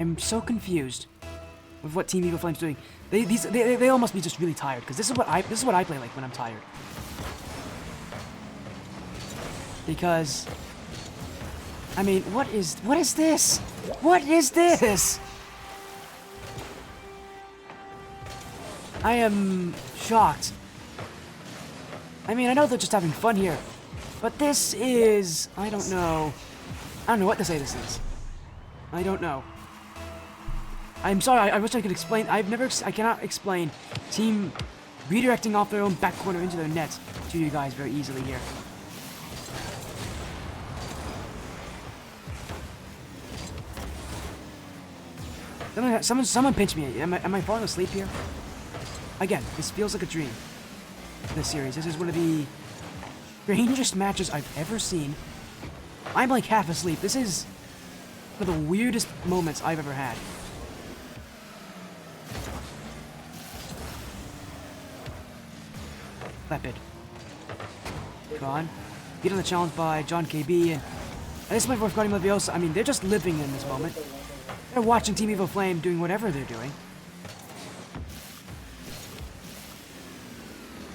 I'm so confused with what Team Evil Flame's doing. They all must be just really tired, because this is what I play like when I'm tired. Because, I mean, what is this? What is this? I am shocked. I mean, I know they're just having fun here, but this is, I don't know what to say this is. I don't know. I'm sorry, I wish I could explain. I cannot explain team redirecting off their own back corner into their net to you guys very easily here. Someone pinch me. Am I falling asleep here? Again, this feels like a dream. This series. This is one of the strangest matches I've ever seen. I'm like half asleep. This is one of the weirdest moments I've ever had. Lepid. Gone. Beat on the challenge by John KB, and this is my Wyffgardium Leviosa. I mean, they're just living in this moment. They're watching Team Evil Flame doing whatever they're doing.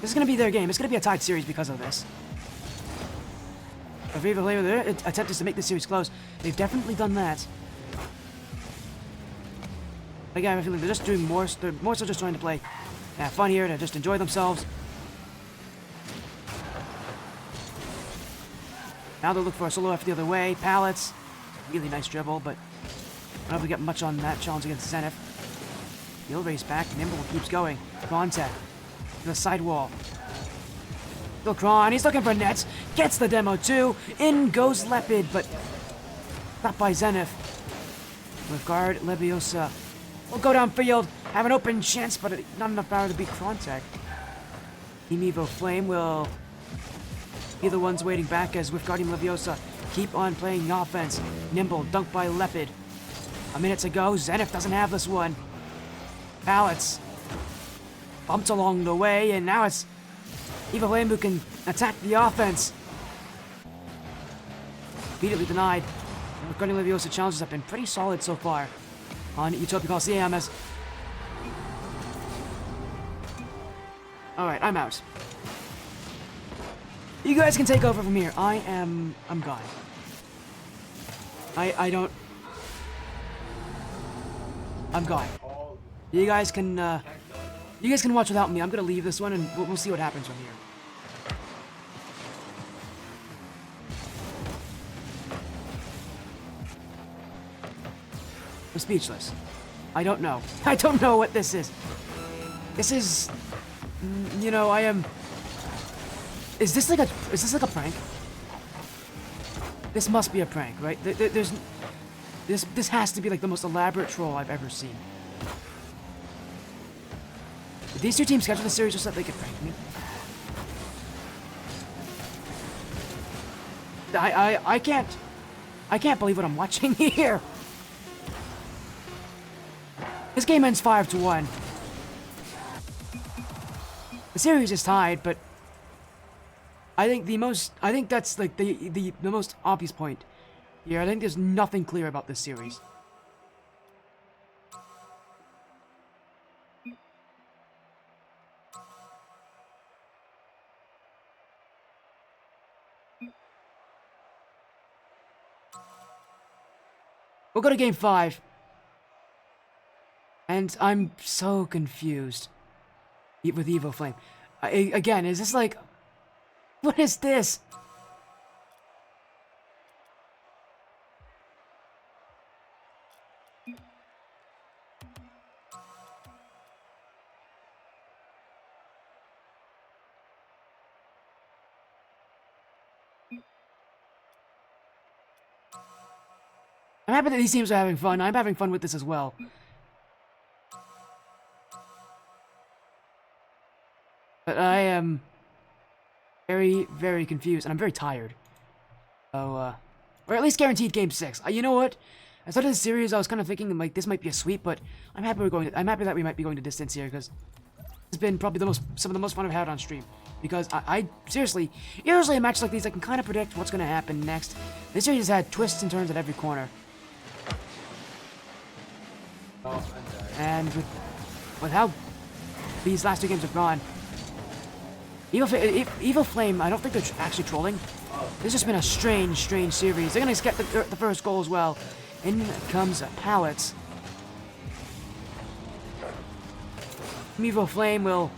This is going to be their game. It's going to be a tied series because of this. If Evil Flame, their attempt is to make this series close. They've definitely done that. Again, I have a feeling they're just doing more. They're more so just trying to play, have fun here, to just enjoy themselves. Now they'll look for a solo F the other way. Pallets. Really nice dribble, but I don't know if we get much on that challenge against Zenith. He'll race back. Nimble keeps going. Contact. To the sidewall. Still Kron. He's looking for nets. Gets the demo too. In goes Lepid, but not by Zenith. Wyffgardium, Leviosa will go downfield. Have an open chance, but not enough power to beat Contact. Team Evo Flame will be the ones waiting back as Wyffgardium Leviosa keep on playing the offense. Nimble, dunked by Lepid. A minute to go. Zenith doesn't have this one. Pallets. Bumped along the way, and now it's Evil Flame who can attack the offense. Immediately denied. Wyffgardium Leviosa challenges have been pretty solid so far on Utopia Coliseum as... Alright, I'm out. You guys can take over from here. I'm gone. I'm gone. You guys can watch without me. I'm gonna leave this one, and we'll see what happens from here. I'm speechless. I don't know. I don't know what this is. This is, you know, I am. Is this like a prank? This must be a prank, right? This has to be like the most elaborate troll I've ever seen. Did these two teams schedule the series just so that they could prank me? I can't believe what I'm watching here. This game ends 5-1. The series is tied, but I think that's like the most obvious point here. I think there's nothing clear about this series. We'll go to game 5. And I'm so confused with Evo Flame. Again, is this like... What is this? I'm happy that these teams are having fun. I'm having fun with this as well. But I am very, very confused, and I'm very tired. So, or at least guaranteed game 6. You know what? I started this series, I was kind of thinking like this might be a sweep, but I'm happy I'm happy that we might be going to distance here because it's been probably some of the most fun I've had on stream. Because I seriously, usually a match like these, I can kind of predict what's going to happen next. This series has had twists and turns at every corner. And with how these last 2 games have gone, Evil Flame, I don't think they're actually trolling. This has just been a strange series. They're going to get the first goal as well. In comes Pallets. Evil Flame will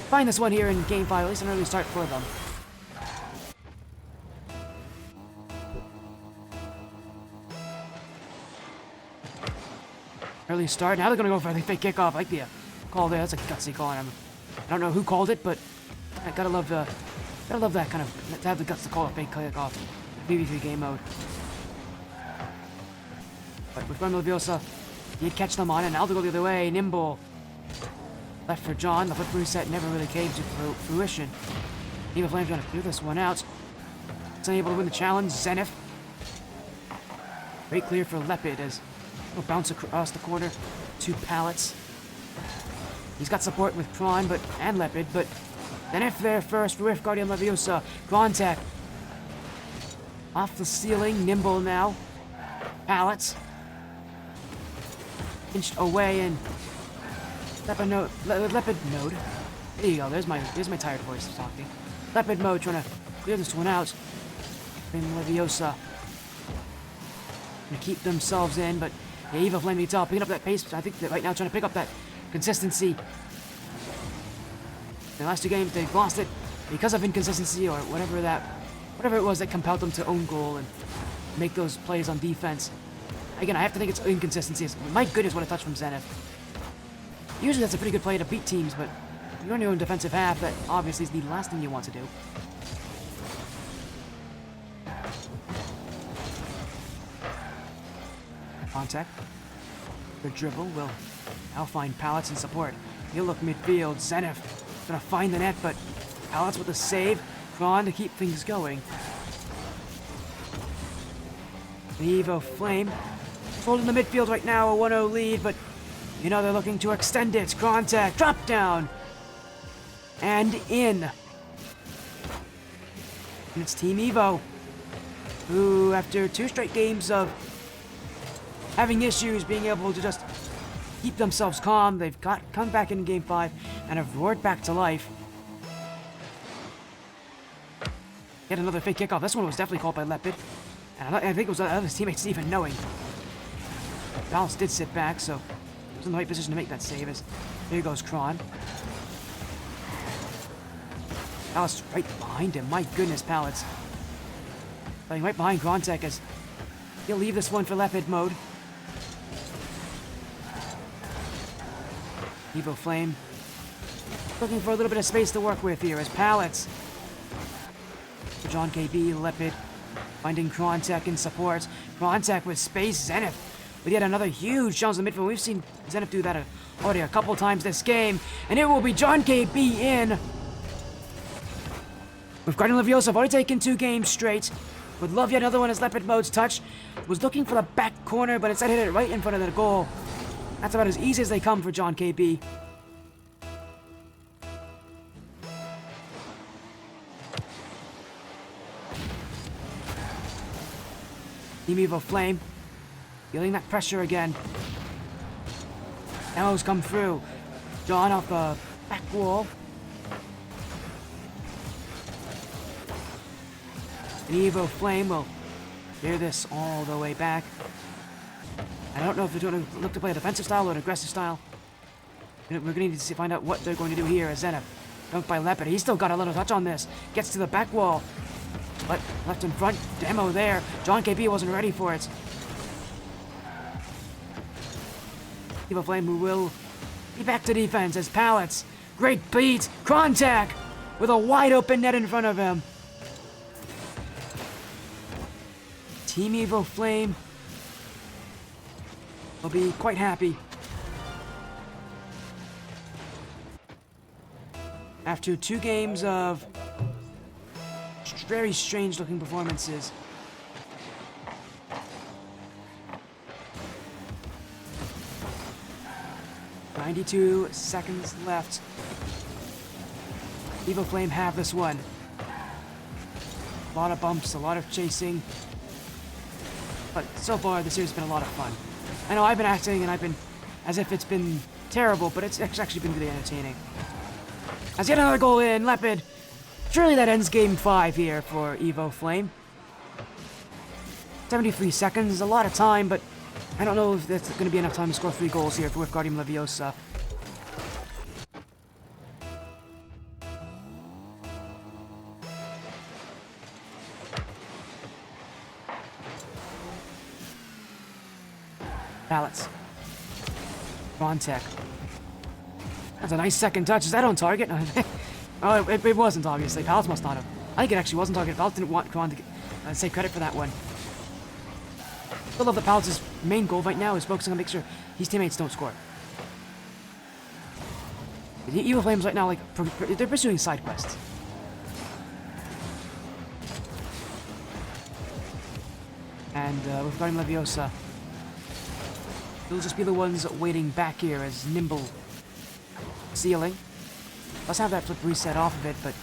find this one here in game 5, at least an early start for them. Early start. Now they're going to go for the fake kickoff. I like the call there. That's a gutsy call. I don't know who called it, but I gotta love that kind of, to have the guts to call a fake kickoff. BB3 game mode. But with Leviosa, he'd catch them on, and now they go the other way. Nimble. Left for John. The flip reset never really came to fruition. Evil Flame's trying to clear this one out. It's unable to win the challenge. Zenith. Great clear for Leopard as he'll bounce across the corner. 2 Pallets. He's got support with Kron and Leopard, but Zenith there first for Wyffgardium Leviosa. Contact. Off the ceiling. Nimble now. Pallets. Inched away and Leopard node. There you go. There's my tired voice talking. Leopard mode trying to clear this one out. And Leviosa gonna keep themselves in, but yeah, Evil Flame needs help picking up that pace. I think that right now trying to pick up that consistency. The last 2 games they've lost it because of inconsistency or whatever it was that compelled them to own goal and make those plays on defense. Again, I have to think it's inconsistency. My goodness, what a touch from Zenith. Usually that's a pretty good play to beat teams, but you're on your own defensive half, that obviously is the last thing you want to do. Contact. The dribble will now find Pallets and support. He'll look midfield. Zenith gonna find the net, but Pallets with the save. Kron to keep things going. The Evo Flame holding the midfield right now, a 1-0 lead, but you know they're looking to extend it. Contact, drop down, and in. And it's Team Evo, who after 2 straight games of having issues being able to just keep themselves calm, they've come back in game 5 and have roared back to life. Get another fake kickoff. This one was definitely called by Leopard, and I think it was other teammates even knowing. Balance did sit back, so he was in the right position to make that save. As there goes Kron. Pallets right behind him. My goodness, Pallets. Playing right behind Grontek as he'll leave this one for Leopard mode. Evo Flame looking for a little bit of space to work with here as Pallets. For John KB, Leopard finding Krontek in support. Krontek with space. Zenith with yet another huge challenge in the midfield. We've seen Zenith do that already a couple times this game, and it will be John KB in. With Guardian Leviosa, have already taken 2 games straight. Would love yet another one as Leopard mode's touch. Was looking for the back corner, but instead hit it right in front of the goal. That's about as easy as they come for John KB. Team Evo Flame feeling that pressure again. Arrows come through. John off the back wall. And Evo Flame will clear this all the way back. I don't know if they're going to look to play a defensive style or an aggressive style. We're going to need to find out what they're going to do here as Zenith. Dunked by Leopard. He's still got a little touch on this. Gets to the back wall. But left in front. Demo there. John KB wasn't ready for it. Evil Flame who will be back to defense as Pallets. Great beat. Krontak with a wide open net in front of him. Team Evil Flame will be quite happy. After 2 games of very strange looking performances. "92 seconds left. Evil Flame have this one. A lot of bumps, a lot of chasing. But so far, the series has been a lot of fun. I know I've been acting and I've been as if it's been terrible, but it's actually been really entertaining. As yet another goal in, Leopard. Surely that ends game 5 here for Evo Flame. 73 seconds is a lot of time, but I don't know if that's going to be enough time to score 3 goals here for Wyffgardium Leviosa. Pallets. Rontek. That's a nice second touch. Is that on target? Oh, it wasn't, obviously. Pallets must not have. I think it actually wasn't target. Pallets didn't want Kron to say credit for that one. I love that Pallets' main goal right now is focusing on making sure his teammates don't score. The Evil Flames right now, like, they're pursuing side quests. And with Wyffgardium Leviosa, they'll just be the ones waiting back here as Nimble Ceiling. Let's have that flip reset off of it, but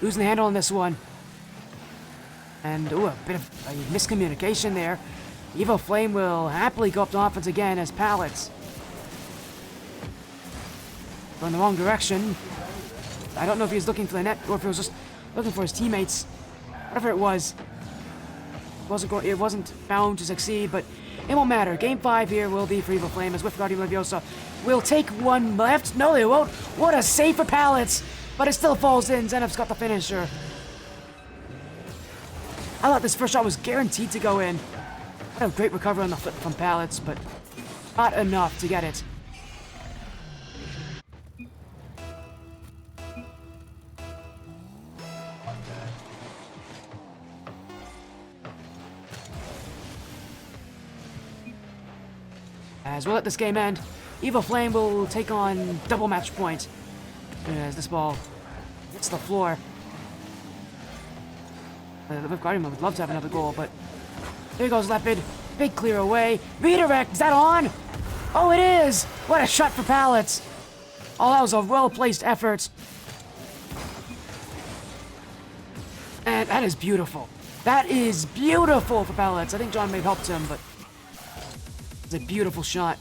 losing the handle on this one. And, ooh, a bit of a miscommunication there. Evo Flame will happily go up to offense again as Pallets. Going the wrong direction. I don't know if he was looking for the net or if he was just looking for his teammates. Whatever it was, it wasn't bound to succeed, but it won't matter. Game 5 here will be for Evo Flame as Wyffgardium Leviosa will take one left. No, they won't. What a save for Pallets, but it still falls in. Zenith's got the finisher. I thought this first shot was guaranteed to go in. What a great recovery on the flip from Pallets, but not enough to get it. As we'll let this game end, Evo Flame will take on double match point as this ball hits the floor. The Wyffgardium would love to have another goal, but there goes Leopard. Big clear away. Redirect. Is that on? Oh, it is. What a shot for Pallets. Oh, that was a well-placed effort. And that is beautiful. That is beautiful for Pallets. I think John may have helped him, but it's a beautiful shot.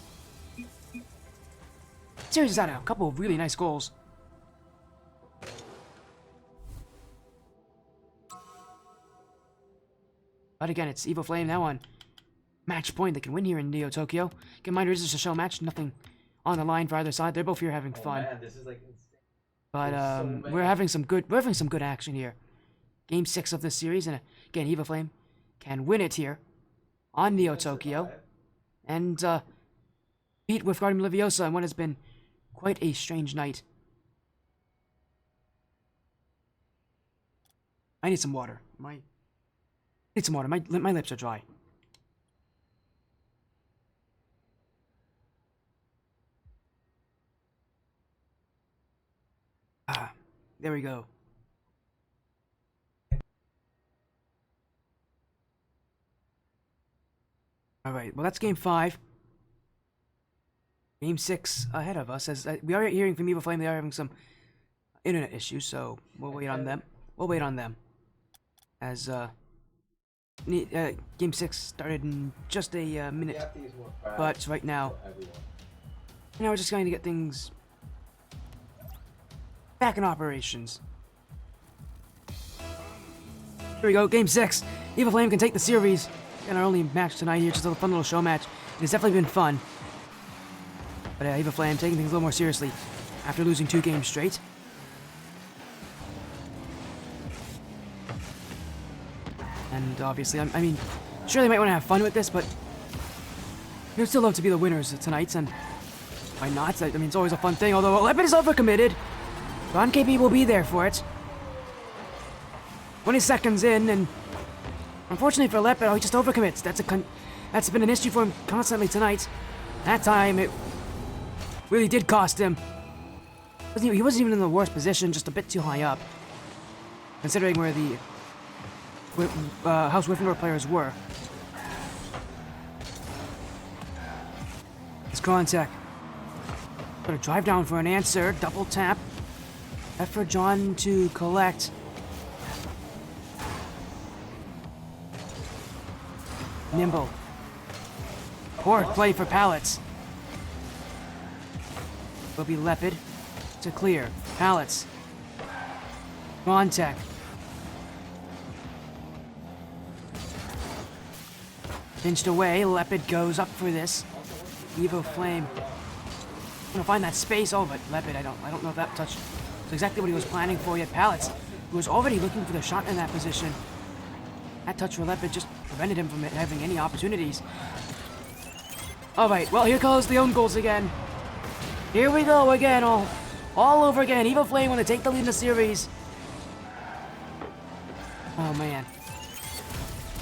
Series has had a couple of really nice goals. But again, it's Evo Flame now on match point. They can win here in Neo Tokyo. Keep in mind, it is just a show match. Nothing on the line for either side. They're both here having fun. Man, this is like insane. But we're having some good action here. Game 6 of this series, and again, Evo Flame can win it here on Neo Tokyo and beat Wyffgardium Leviosa in what has been quite a strange night. I need some water. My lips are dry. Ah, there we go. All right, well, that's game 5. Game 6 ahead of us. As we are hearing from Evo Flame, they are having some internet issues, so we'll wait on them. As game 6 started in just a minute, but right now we're just going to get things back in operations. Here we go, game 6. Evo Flame can take the series. And our only match tonight here, just a fun little show match. It's definitely been fun. But Eva Flame taking things a little more seriously after losing 2 games straight. And obviously, I mean, sure they might want to have fun with this, but you'd still love to be the winners tonight, and why not? I mean, it's always a fun thing, although Lepid is overcommitted. Ron KB will be there for it. 20 seconds in, and unfortunately for Lepid, he just overcommits. That's been an issue for him constantly tonight. That time, it really did cost him. He wasn't even in the worst position, just a bit too high up, considering where the House Wyffgardium players were. It's Krontek. Gonna drive down for an answer, double tap. Left for John to collect. Nimble. Poor play for Pallets. Will be Lepid to clear. Pallets. Krontek. Pinched away, Lepid goes up for this. Evo Flame. Gonna find that space. Oh, but Lepid, I don't know if that touch was exactly what he was planning for yet. Pallets, who was already looking for the shot in that position. That touch for Lepid just prevented him from having any opportunities. Alright, well, here goes the own goals again. Here we go again, all over again. Evo Flame want to take the lead in the series. Oh, man.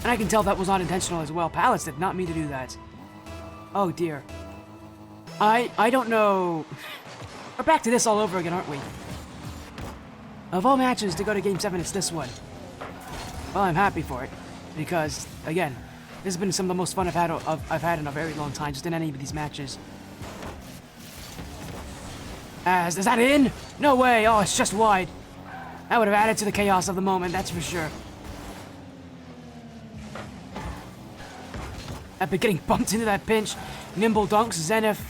And I can tell that was not intentional as well. Pallets did not mean to do that. Oh, dear. I don't know. We're back to this all over again, aren't we? Of all matches to go to Game 7, it's this one. Well, I'm happy for it. Because, again, this has been some of the most fun I've had in a very long time, just in any of these matches. Is that in? No way! Oh, it's just wide. That would have added to the chaos of the moment, that's for sure. I've been getting bumped into that pinch. Nimble dunks, Zenith.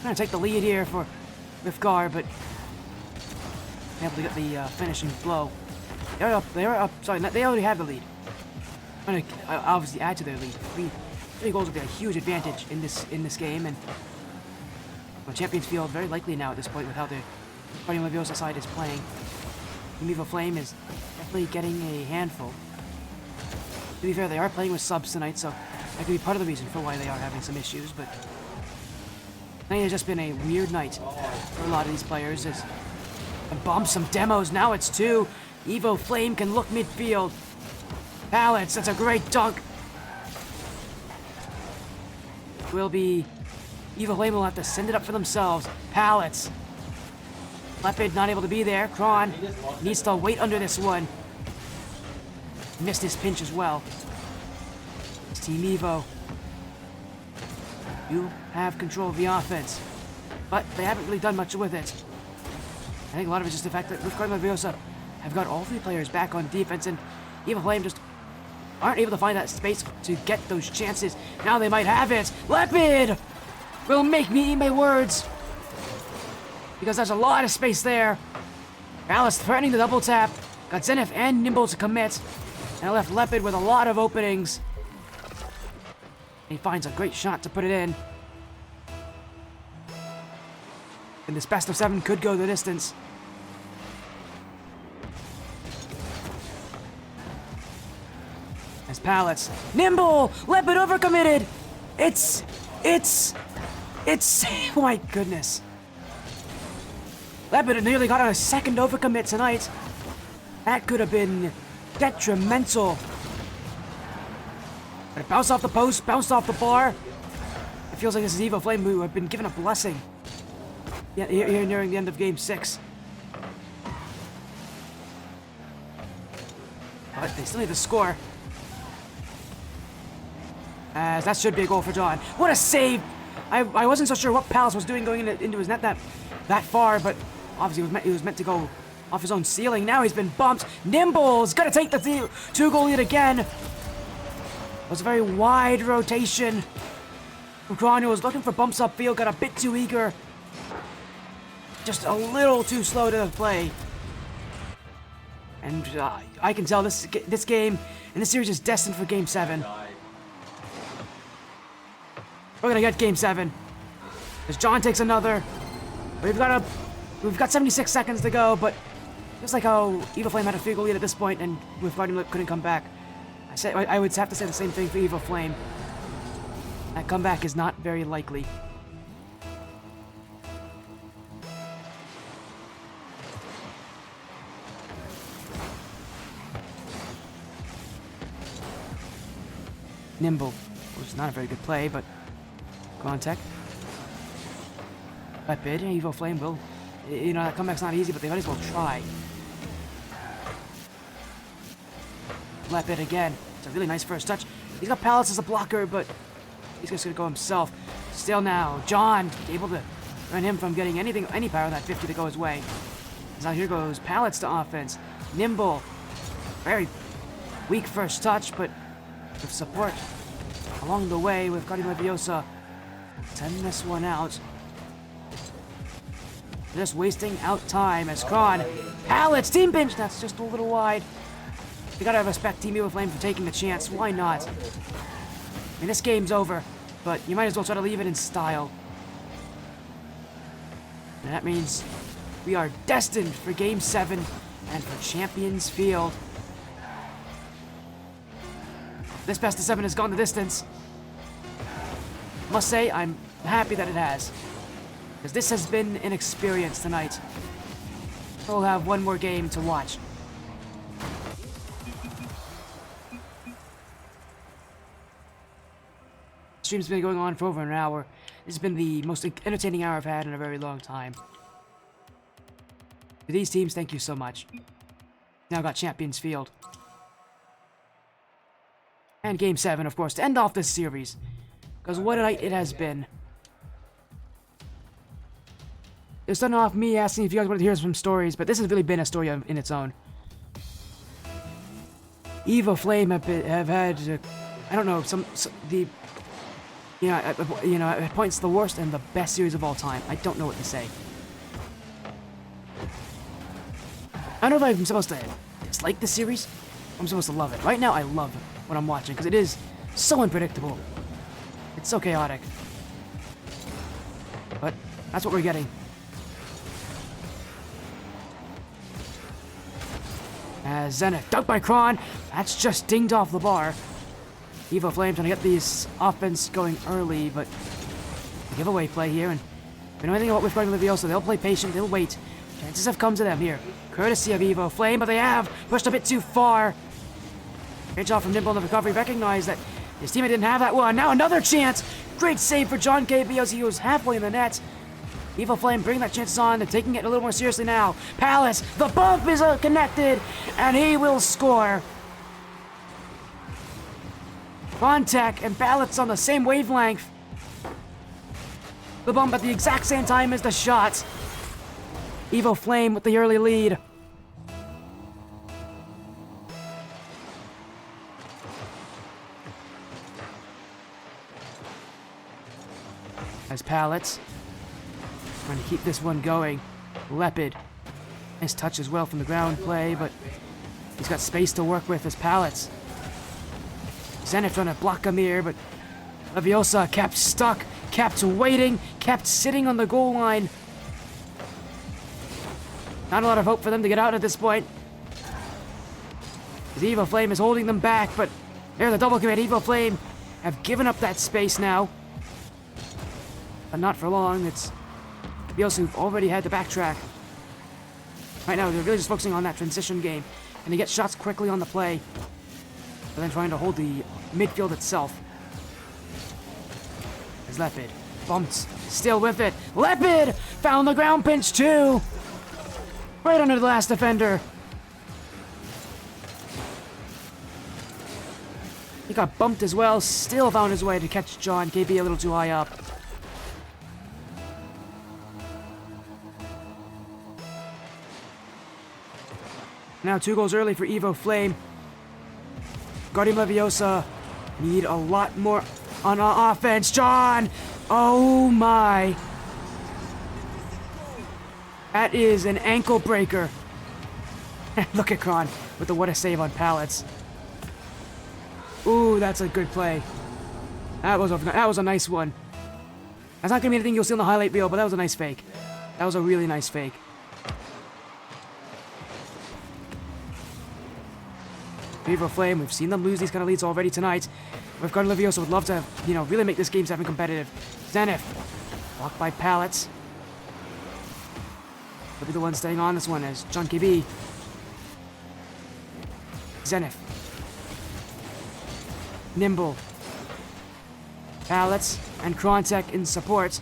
Trying to take the lead here for Wyffgardium, but able to get the finishing blow. They're up. Sorry, they already have the lead. I'm gonna obviously add to their lead. Three goals would be a huge advantage in this game, and well, champions feel very likely now at this point with how the Leviosa side is playing. Evo Flame is definitely getting a handful. To be fair, they are playing with subs tonight, so that could be part of the reason for why they are having some issues, but tonight has just been a weird night for a lot of these players. As bump some demos, now it's 2. Evo Flame can look midfield. Pallets, that's a great dunk. Will be Evo Flame will have to send it up for themselves. Pallets. Lepid not able to be there. Kron needs to wait under this one. Missed his pinch as well. It's Team Evo. You have control of the offense, but they haven't really done much with it. I think a lot of it's just the fact that Wyffgardium and Leviosa have got all 3 players back on defense, and Evo Flame just aren't able to find that space to get those chances. Now they might have it. Lepid will make me eat my words, because there's a lot of space there. Alice threatening the double tap. Got Zenith and Nimble to commit, and left Lepid with a lot of openings. He finds a great shot to put it in. And this best of 7 could go the distance. As Pallets. Nimble! Lepid overcommitted! It's... Oh my goodness. Lepid nearly got on a second overcommit tonight. That could have been detrimental. But it bounced off the post, bounced off the bar. It feels like this is Evo Flame who have been given a blessing. Yeah, here nearing the end of Game 6. But they still need to score. As that should be a goal for John. What a save! I wasn't so sure what Palace was doing going into his net that far, but obviously he was meant to go off his own ceiling. Now he's been bumped. Nimble's gonna take the 2-goal lead again. It was a very wide rotation. Wyffgardium was looking for bumps upfield, got a bit too eager. Just a little too slow to the play. And I can tell this game and this series is destined for Game 7. We're gonna get game 7. As John takes another. We've got 76 seconds to go, but just like how Evil Flame had a field lead at this point and Wyffgardium couldn't come back, I would have to say the same thing for Evil Flame. That comeback is not very likely. Nimble, which is not a very good play, but contact. Lepid, Evil Flame will. You know, that comeback's not easy, but they might as well try. Lepid again. It's a really nice first touch. He's got Palace as a blocker, but he's just gonna go himself. Still now, John able to prevent him from getting any power on that 50 to go his way. Now here goes Pallets to offense. Nimble, very weak first touch, but with support along the way with Wyffgardium Leviosa. Sending this one out. Just wasting out time as Kron. Pallets, team pinch! That's just a little wide. You gotta respect Team Evil Flame for taking the chance. Why not? I mean, this game's over, but you might as well try to leave it in style. And that means we are destined for Game 7 and for Champions Field. This best of 7 has gone the distance. Must say, I'm happy that it has. Because this has been an experience tonight. We'll have one more game to watch. The stream's been going on for over an hour. This has been the most entertaining hour I've had in a very long time. To these teams, thank you so much. Now got Champions Field. And Game 7, of course, to end off this series. Because what a night it has been. It started off me asking if you guys wanted to hear some stories, but this has really been a story in its own. Evil Flame have had, I don't know, at points the worst and the best series of all time. I don't know what to say. I don't know if I'm supposed to dislike this series. I'm supposed to love it. Right now, I love what I'm watching because it is so unpredictable. It's so chaotic. But that's what we're getting. As Zenith dunked by Kron. That's just dinged off the bar. Evil Flame trying to get these offense going early, but giveaway play here. And if you know anything about Wyffgardium Leviosa, they'll play patient, they'll wait. Chances have come to them here. Courtesy of Evil Flame, but they have pushed a bit too far. Great job from Nimble in the recovery. Recognize that his teammate didn't have that one. Now another chance. Great save for John KB as he was halfway in the net. Evil Flame bringing that chances on. They're taking it a little more seriously now. Palace, the bump is connected, and he will score. Contact and Pallets on the same wavelength. The bump at the exact same time as the shot. Evil Flame with the early lead. As Pallets trying to keep this one going. Lepid. Nice touch as well from the ground play, but he's got space to work with as Pallets. Zenith trying to block him here, but Leviosa kept stuck, kept waiting, kept sitting on the goal line. Not a lot of hope for them to get out at this point. As Evil Flame is holding them back, but there the double commit. Evil Flame have given up that space now. But not for long. It's Leviosa who've already had to backtrack. Right now, they're really just focusing on that transition game. And they get shots quickly on the play. But then trying to hold the midfield itself. As Lepid bumps, still with it. Lepid found the ground pinch too. Right under the last defender. He got bumped as well. Still found his way to catch John KB a little too high up. Now 2 goals early for Evo Flame. Wyffgardium Leviosa need a lot more on offense. John! Oh my! That is an ankle breaker. Look at Kron with the what a save on Pallets. Ooh, that's a good play. That was a nice one. That's not gonna be anything you'll see on the highlight reel, but that was a nice fake. That was a really nice fake. Evo Flame, we've seen them lose these kind of leads already tonight. Wyffgardium Leviosa would love to, you know, really make this game 7 competitive. Zenith, blocked by pallets. He'll be the one staying on this one as John KB. Zenith. Nimble. Pallets and Krontek in support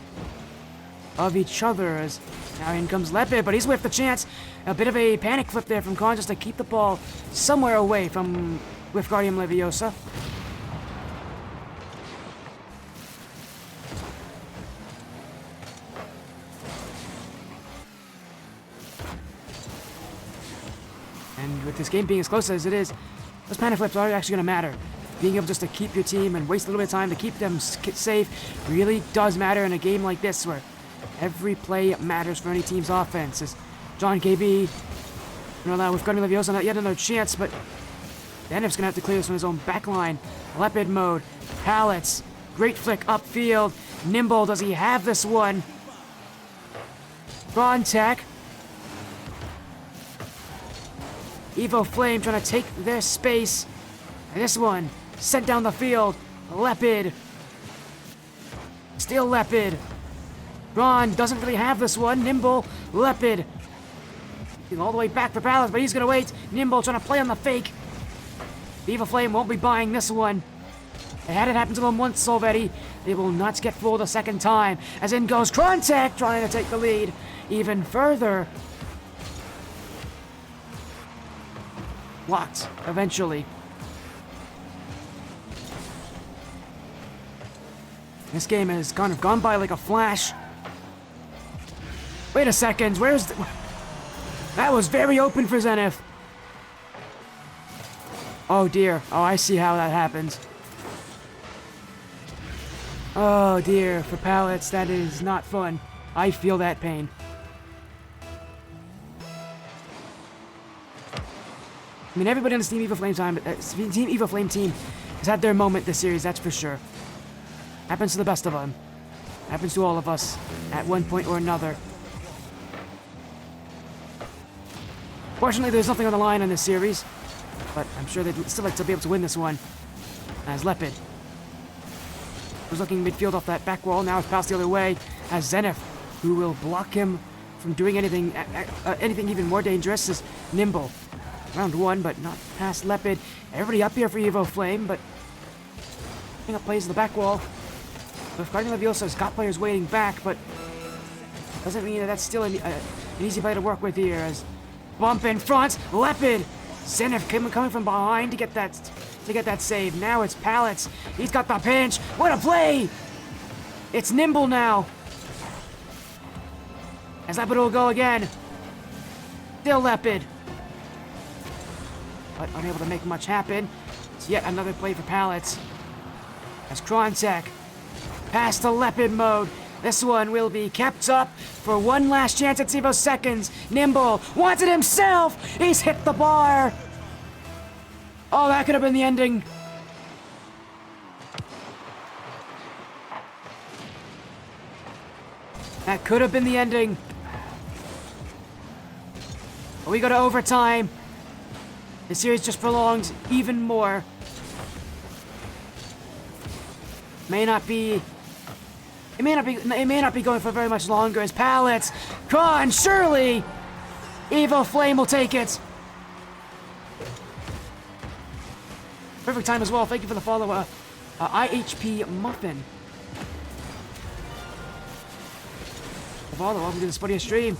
of each other as now in comes Lepid, but he's whiffed the chance. A bit of a panic flip there from Kron just to keep the ball somewhere away from Wyffgardium Leviosa. And with this game being as close as it is, those panic flips are actually going to matter. Being able just to keep your team and waste a little bit of time to keep them safe really does matter in a game like this where every play matters for any team's offense. As John KB going to allow Wyffgardium Leviosa not yet another chance, but Zenith's going to have to clear this from his own backline. Lepid mode, pallets, great flick upfield. Nimble, does he have this one? Krontek. Evo Flame trying to take their space. And this one, sent down the field. Lepid. Still Lepid. Ron doesn't really have this one. Nimble, Lepid. All the way back for Palace, but he's going to wait. Nimble trying to play on the fake. Evo Flame won't be buying this one. They had it happen to them once already. They will not get fooled a second time. As in goes Krontek, trying to take the lead even further. Blocked, eventually. This game has kind of gone by like a flash. Wait a second, where's the... That was very open for Zenith. Oh dear, oh I see how that happens. Oh dear, for pallets, that is not fun. I feel that pain. I mean, everybody on this Team Evo Flame Team Evo Flame team has had their moment this series, that's for sure. Happens to the best of them. Happens to all of us at one point or another. Fortunately, there's nothing on the line in this series, but I'm sure they'd still like to be able to win this one. As Lepid was looking midfield off that back wall, now it's passed the other way. As Zenith, who will block him from doing anything even more dangerous, is Nimble. Round one, but not past Lepid. Everybody up here for Evo Flame, but picking up plays in the back wall. Wyffgardium Leviosa has got players waiting back, but doesn't mean that that's still an easy play to work with here. As bump in front, Lepid, Zenith coming from behind to get that save. Now it's Pallets. He's got the pinch. What a play! It's Nimble now. As Lepid will go again. Still Lepid. But unable to make much happen. It's yet another play for Pallets. As Krontek past to Lepid mode. This one will be kept up for one last chance at Evo seconds. Nimble wants it himself. He's hit the bar. Oh, that could have been the ending. That could have been the ending. But we go to overtime. The series just prolonged even more. It may not be going for very much longer as Pallets. Kron, surely! Evo Flame will take it. Perfect time as well. Thank you for the follow, IHP Muffin. The follow, welcome to the Spuddiest stream.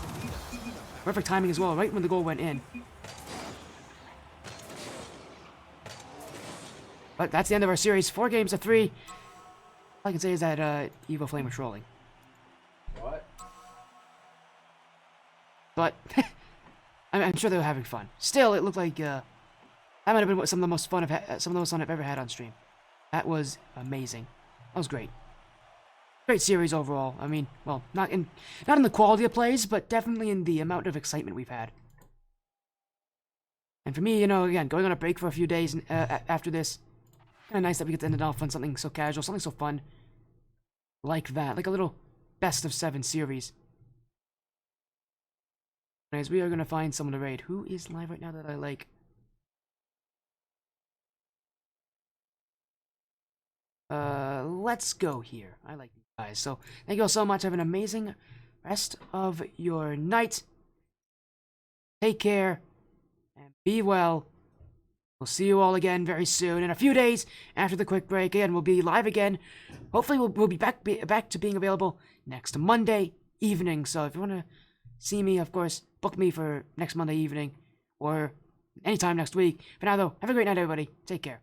Perfect timing as well, right when the goal went in. But that's the end of our series. 4 games to 3. All I can say is that Evo Flame are trolling. What? But I'm sure they were having fun. Still, it looked like that might have been some of the most fun I've ever had on stream. That was amazing. That was great. Great series overall. I mean, well, not in the quality of plays, but definitely in the amount of excitement we've had. And for me, you know, again, going on a break for a few days after this, kind of nice that we get to end it off on something so casual, something so fun like that, like a little best of 7 series. Anyways, we are gonna find someone to raid. Who is live right now that I like? Let's go here. I like you guys. So, thank you all so much. Have an amazing rest of your night. Take care, and be well. We'll see you all again very soon. In a few days after the quick break, again, we'll be live again. Hopefully, we'll be back to being available next Monday evening. So, if you want to see me, of course, book me for next Monday evening or anytime next week. For now, though, have a great night, everybody. Take care.